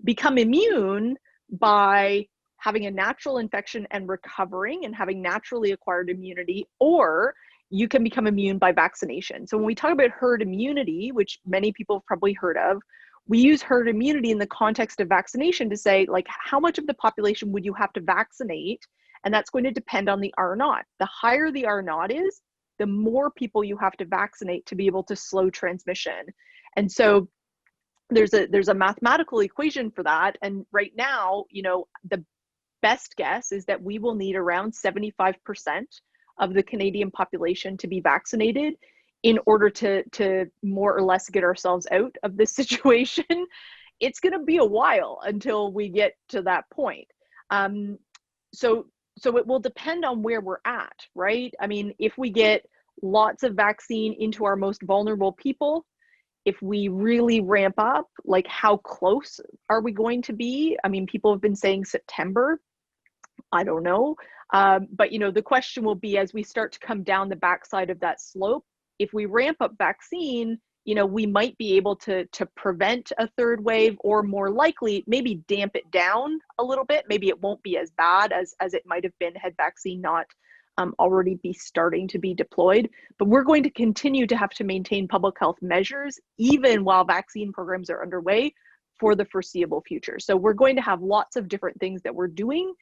become immune by having a natural infection and recovering and having naturally acquired immunity, or you can become immune by vaccination. So when we talk about herd immunity, which many people have probably heard of, we use herd immunity in the context of vaccination to say, like, how much of the population would you have to vaccinate? And that's going to depend on the R naught. The higher the R naught is, the more people you have to vaccinate to be able to slow transmission. And so there's a mathematical equation for that. And right now, the best guess is that we will need around 75% of the Canadian population to be vaccinated in order to more or less get ourselves out of this situation. It's going to be a while until we get to that point. So it will depend on where we're at, right? I mean, if we get lots of vaccine into our most vulnerable people, if we really ramp up, like, how close are we going to be? I mean, people have been saying September. I don't know. But, the question will be, as we start to come down the backside of that slope, if we ramp up vaccine, we might be able to prevent a third wave, or more likely, maybe damp it down a little bit. Maybe it won't be as bad as it might have been had vaccine not already be starting to be deployed. But we're going to continue to have to maintain public health measures, even while vaccine programs are underway, for the foreseeable future. So we're going to have lots of different things that we're doing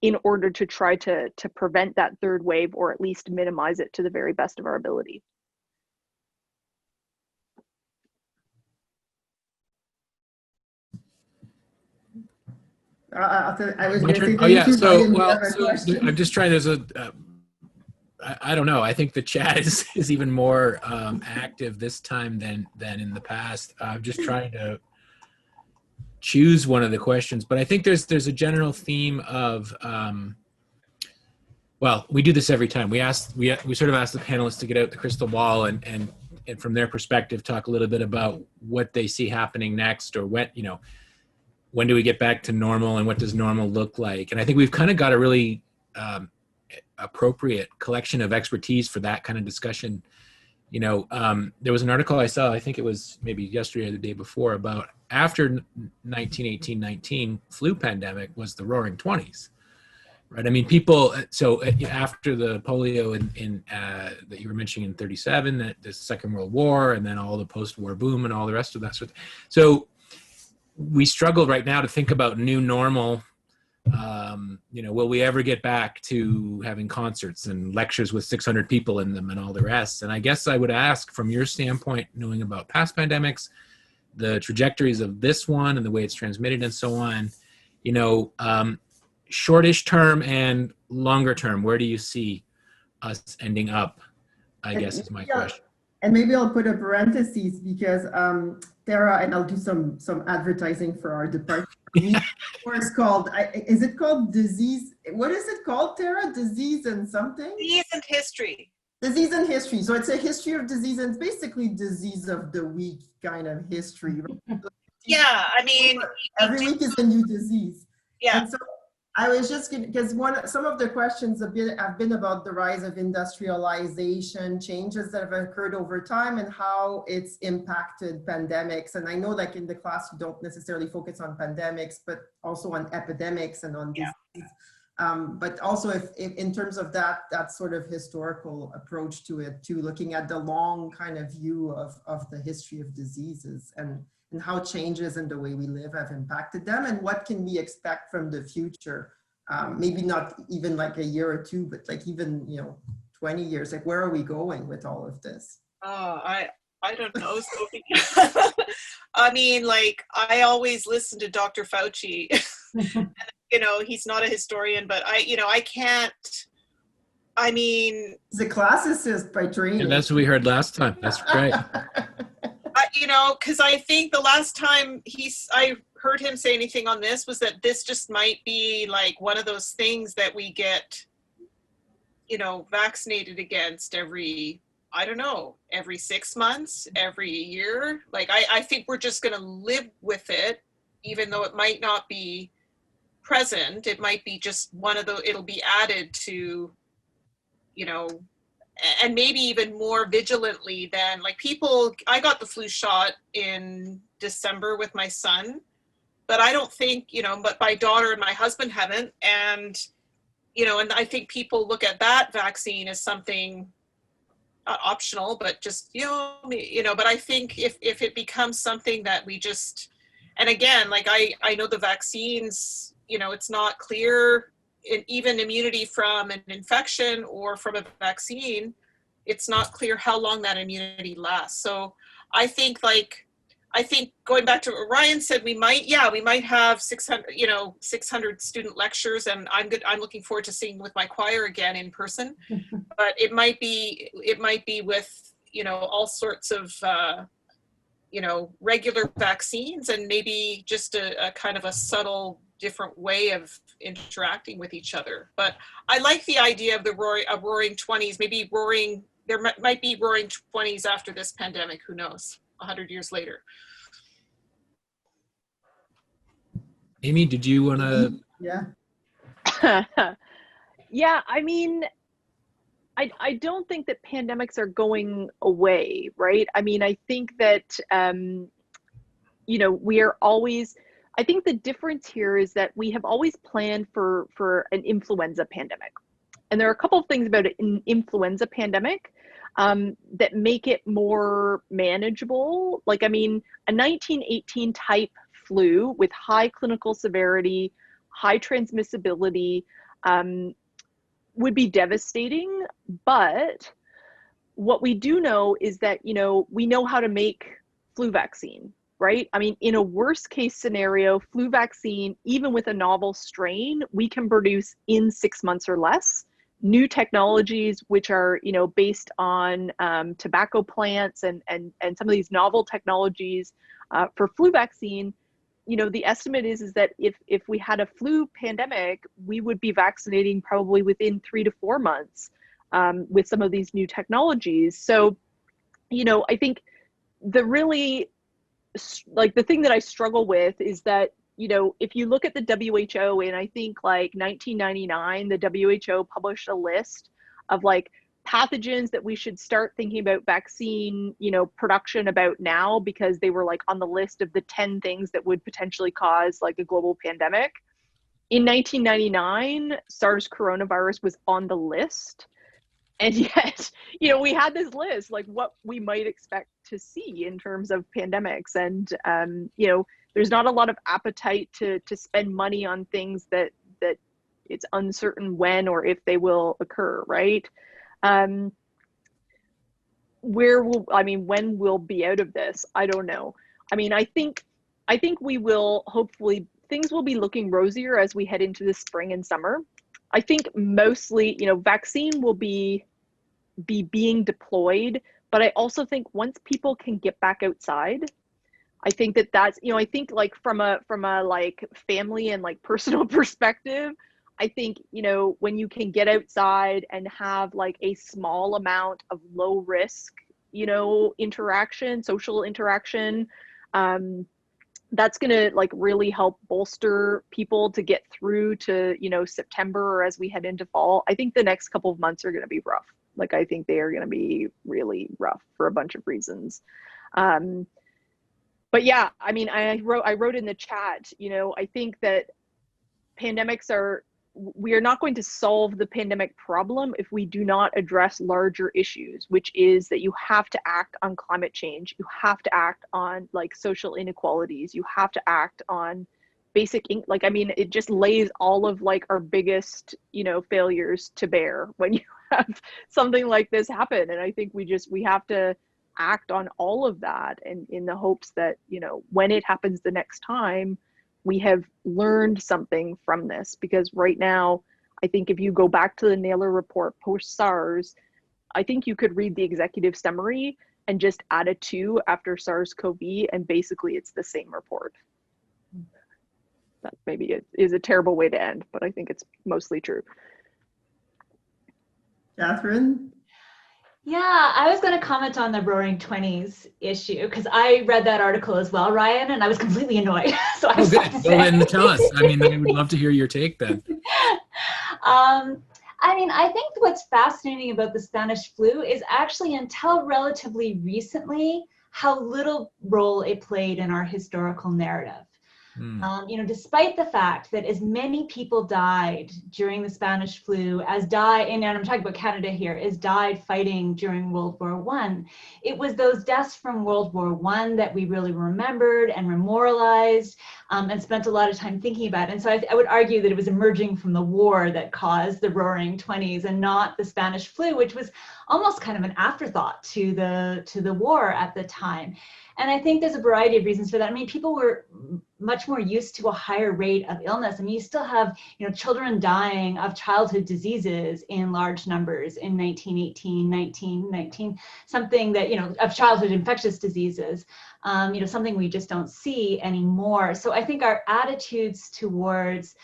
in order to try to prevent that third wave, or at least minimize it to the very best of our ability. I was My going to turn? say Oh yeah. thank you, So Ryan, you well, have a so question. I'm just trying. There's a. I don't know. I think the chat is even more active this time than in the past. I'm just trying to choose one of the questions, but I think there's a general theme of. Well, we do this every time. We sort of ask the panelists to get out the crystal ball and from their perspective talk a little bit about what they see happening next, or when do we get back to normal, and what does normal look like? And I think we've kind of got a really appropriate collection of expertise for that kind of discussion. There was an article I saw, I think it was maybe yesterday or the day before, about after 1918-19 flu pandemic was the Roaring 20s, right? I mean, people. So after the polio in that you were mentioning in 37, the Second World War, and then all the post-war boom and all the rest of that sort. So we struggle right now to think about new normal. Will we ever get back to having concerts and lectures with 600 people in them and all the rest? And I guess I would ask, from your standpoint, knowing about past pandemics, the trajectories of this one and the way it's transmitted and so on, shortish term and longer term, where do you see us ending up, I guess is my question. And maybe I'll put a parenthesis because Tara, and I'll do some advertising for our department. Course called, is it called disease? What is it called, Tara? Disease and something? Disease and history. Disease and history. So it's a history of disease, and it's basically disease of the week kind of history. Yeah, I mean, every week is a new disease. Yeah. And so I was just because some of the questions have been about the rise of industrialization, changes that have occurred over time, and how it's impacted pandemics. And I know, like in the class, you don't necessarily focus on pandemics, but also on epidemics and on disease. But also, if in terms of that sort of historical approach to it, to looking at the long kind of view of the history of diseases and how changes in the way we live have impacted them, and what can we expect from the future? Maybe not even like a year or two, but like even 20 years. Like, where are we going with all of this? Oh, I don't know, Sophie. I mean, like, I always listen to Dr. Fauci. He's not a historian, but I can't. I mean, he's a classicist by training. And that's what we heard last time. That's great. Because I think the last time I heard him say anything on this was that this just might be like one of those things that we get, vaccinated against every 6 months, every year. Like, I think we're just going to live with it, even though it might not be present. It might be just it'll be added to, and maybe even more vigilantly than like people. I got the flu shot in December with my son, but I don't think, but my daughter and my husband haven't. And, and I think people look at that vaccine as something not optional, but just, but I think if it becomes something that we just, and again, like I know the vaccines, it's not clear, even immunity from an infection or from a vaccine, it's not clear how long that immunity lasts. So I think going back to what Ryan said, we might have 600 student lectures, and I'm looking forward to seeing with my choir again in person. But it might be with, all sorts of, regular vaccines, and maybe just a kind of a subtle different way of interacting with each other. But I like the idea of roaring 20s, maybe there might be roaring 20s after this pandemic, who knows, 100 years later. Amy, did you want to? Yeah. Yeah, I mean, I don't think that pandemics are going away, right? I mean, I think that, we are always, I think the difference here is that we have always planned for an influenza pandemic. And there are a couple of things about an influenza pandemic that make it more manageable. Like, I mean, a 1918 type flu with high clinical severity, high transmissibility, would be devastating. But what we do know is that, we know how to make flu vaccine, right? I mean, in a worst case scenario, flu vaccine, even with a novel strain, we can produce in 6 months or less. New technologies, which are, based on tobacco plants and some of these novel technologies for flu vaccine, the estimate is that if we had a flu pandemic, we would be vaccinating probably within 3 to 4 months with some of these new technologies. So, I think the really, like, the thing that I struggle with is that, if you look at the WHO, and I think like 1999, the WHO published a list of like pathogens that we should start thinking about vaccine, production about now, because they were like on the list of the 10 things that would potentially cause like a global pandemic. In 1999, SARS coronavirus was on the list. And yet, we had this list, like what we might expect to see in terms of pandemics. And, there's not a lot of appetite to spend money on things that it's uncertain when or if they will occur, right? When we'll be out of this, I don't know. I mean, I think we will, hopefully things will be looking rosier as we head into the spring and summer. I think mostly, vaccine will be being deployed, but I also think once people can get back outside, I think that's, I think like from a like family and like personal perspective, I think, when you can get outside and have like a small amount of low risk, interaction, social interaction, that's going to like really help bolster people to get through to, September, or as we head into fall. I think the next couple of months are going to be rough. Like, I think they are going to be really rough for a bunch of reasons. But yeah, I mean, I wrote in the chat, I think that we are not going to solve the pandemic problem if we do not address larger issues, which is that you have to act on climate change. You have to act on like social inequalities. You have to act on basic, like, I mean, it just lays all of like our biggest, failures to bear when you have something like this happen. And I think we have to act on all of that, and in the hopes that, when it happens the next time, we have learned something from this. Because right now, I think if you go back to the Naylor report post SARS, I think you could read the executive summary and just add a 2 after SARS-CoV, and basically it's the same report. That maybe is a terrible way to end, but I think it's mostly true. Catherine? Yeah, I was going to comment on the Roaring Twenties issue because I read that article as well, Ryan, and I was completely annoyed. So I good. Well, then tell us. I mean, I would love to hear your take then. I mean, I think what's fascinating about the Spanish flu is actually until relatively recently, how little role it played in our historical narrative. Despite the fact that as many people died during the Spanish flu as died, and I'm talking about Canada here, as died fighting during World War I, it was those deaths from World War I that we really remembered and memorialized and spent a lot of time thinking about. And so I would argue that it was emerging from the war that caused the Roaring Twenties and not the Spanish flu, which was almost kind of an afterthought to the war at the time. And I think there's a variety of reasons for that. I mean, people were much more used to a higher rate of illness. I mean, you still have, children dying of childhood diseases in large numbers in 1918, 1919, something that, of childhood infectious diseases, something we just don't see anymore. So I think our attitudes towards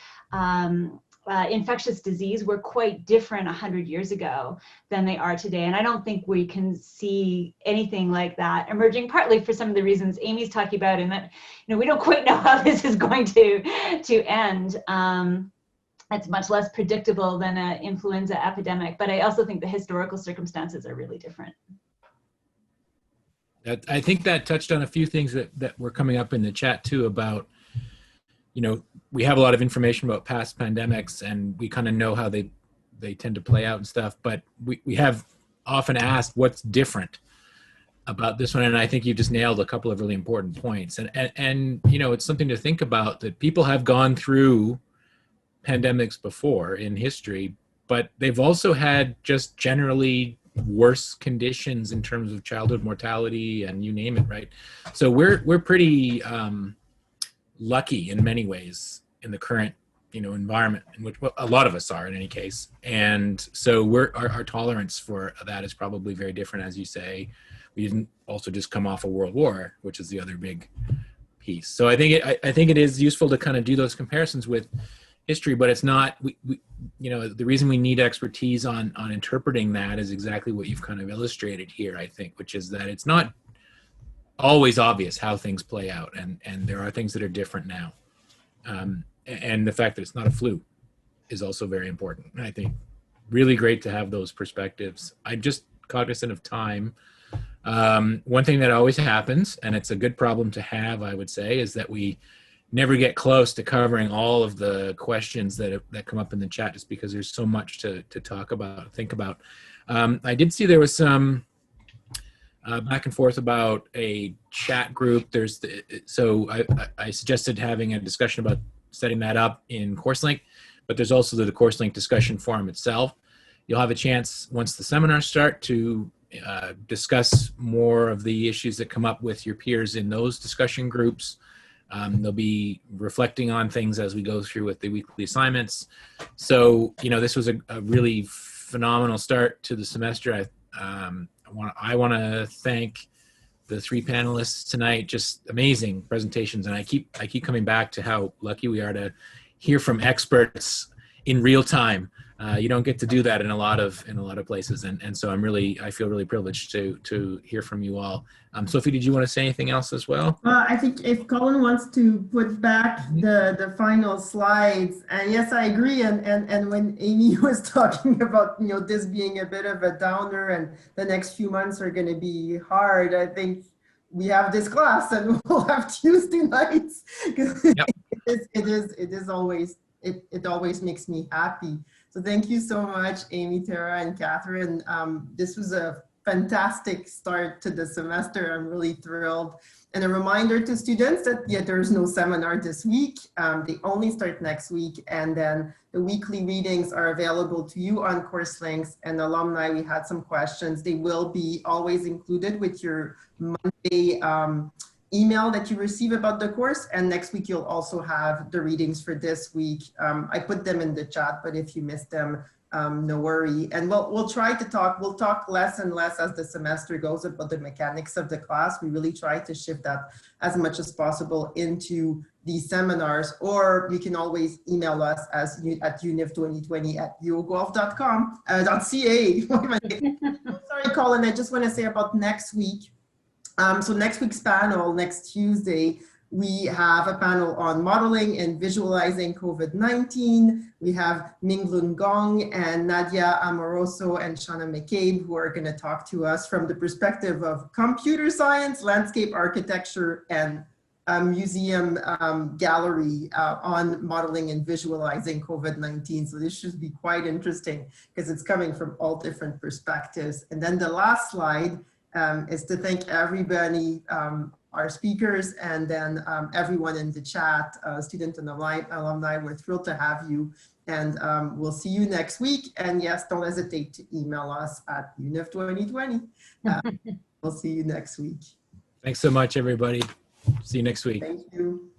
infectious disease were quite different 100 years ago than they are today. And I don't think we can see anything like that emerging, partly for some of the reasons Amy's talking about, and that, we don't quite know how this is going to end. It's much less predictable than an influenza epidemic, but I also think the historical circumstances are really different. I think that touched on a few things that were coming up in the chat too about, you know, we have a lot of information about past pandemics and we kind of know how they tend to play out and stuff, but we have often asked what's different about this one. And I think you just nailed a couple of really important points. And you know, it's something to think about that people have gone through pandemics before in history, but they've also had just generally worse conditions in terms of childhood mortality and you name it, right? So we're pretty lucky in many ways in the current, you know, environment in which, well, a lot of us are in any case. And so our tolerance for that is probably very different, as you say. We didn't also just come off a world war, which is the other big piece. So I think it is useful to kind of do those comparisons with history, but it's not, we you know, the reason we need expertise on interpreting that is exactly what you've kind of illustrated here, I think, which is that it's not always obvious how things play out, and there are things that are different now. And the fact that it's not a flu is also very important. And I think really great to have those perspectives. I'm just cognizant of time. One thing that always happens, and it's a good problem to have, I would say, is that we never get close to covering all of the questions that come up in the chat, just because there's so much to talk about, think about. I did see there was some back and forth about a chat group. So I suggested having a discussion about setting that up in CourseLink, but there's also the CourseLink discussion forum itself. You'll have a chance once the seminars start to discuss more of the issues that come up with your peers in those discussion groups. They'll be reflecting on things as we go through with the weekly assignments. So, you know, this was a really phenomenal start to the semester. I want to thank the three panelists tonight. Just amazing presentations, and I keep coming back to how lucky we are to hear from experts in real time. You don't get to do that in a lot of places, and so I feel really privileged to hear from you all. Sophie, did you want to say anything else as well? I think if Colin wants to put back the final slides, and yes, I agree. And when Amy was talking about, you know, this being a bit of a downer and the next few months are going to be hard, I think we have this class and we'll have Tuesday nights. Yep. It always makes me happy. So thank you so much, Amy, Tara, and Catherine. This was a fantastic start to the semester. I'm really thrilled. And a reminder to students that, yeah, there's no seminar this week. They only start next week. And then the weekly readings are available to you on CourseLinks. And alumni, we had some questions. They will be always included with your Monday email that you receive about the course. And next week, you'll also have the readings for this week. I put them in the chat, but if you missed them, no worry. And we'll talk less and less as the semester goes about the mechanics of the class. We really try to shift that as much as possible into these seminars, or you can always email us at univ2020@uogolf.ca. Sorry, Colin, I just want to say about next week. So next week's panel, next Tuesday, we have a panel on modeling and visualizing COVID-19. We have Minglun Gong and Nadia Amoroso and Shana McCabe, who are going to talk to us from the perspective of computer science, landscape architecture, and museum gallery on modeling and visualizing COVID-19. So this should be quite interesting because it's coming from all different perspectives. And then the last slide is to thank everybody, our speakers, and then everyone in the chat, student and alumni. We're thrilled to have you, and we'll see you next week. And yes, don't hesitate to email us at univ2020. We'll see you next week. Thanks so much, everybody. See you next week. Thank you.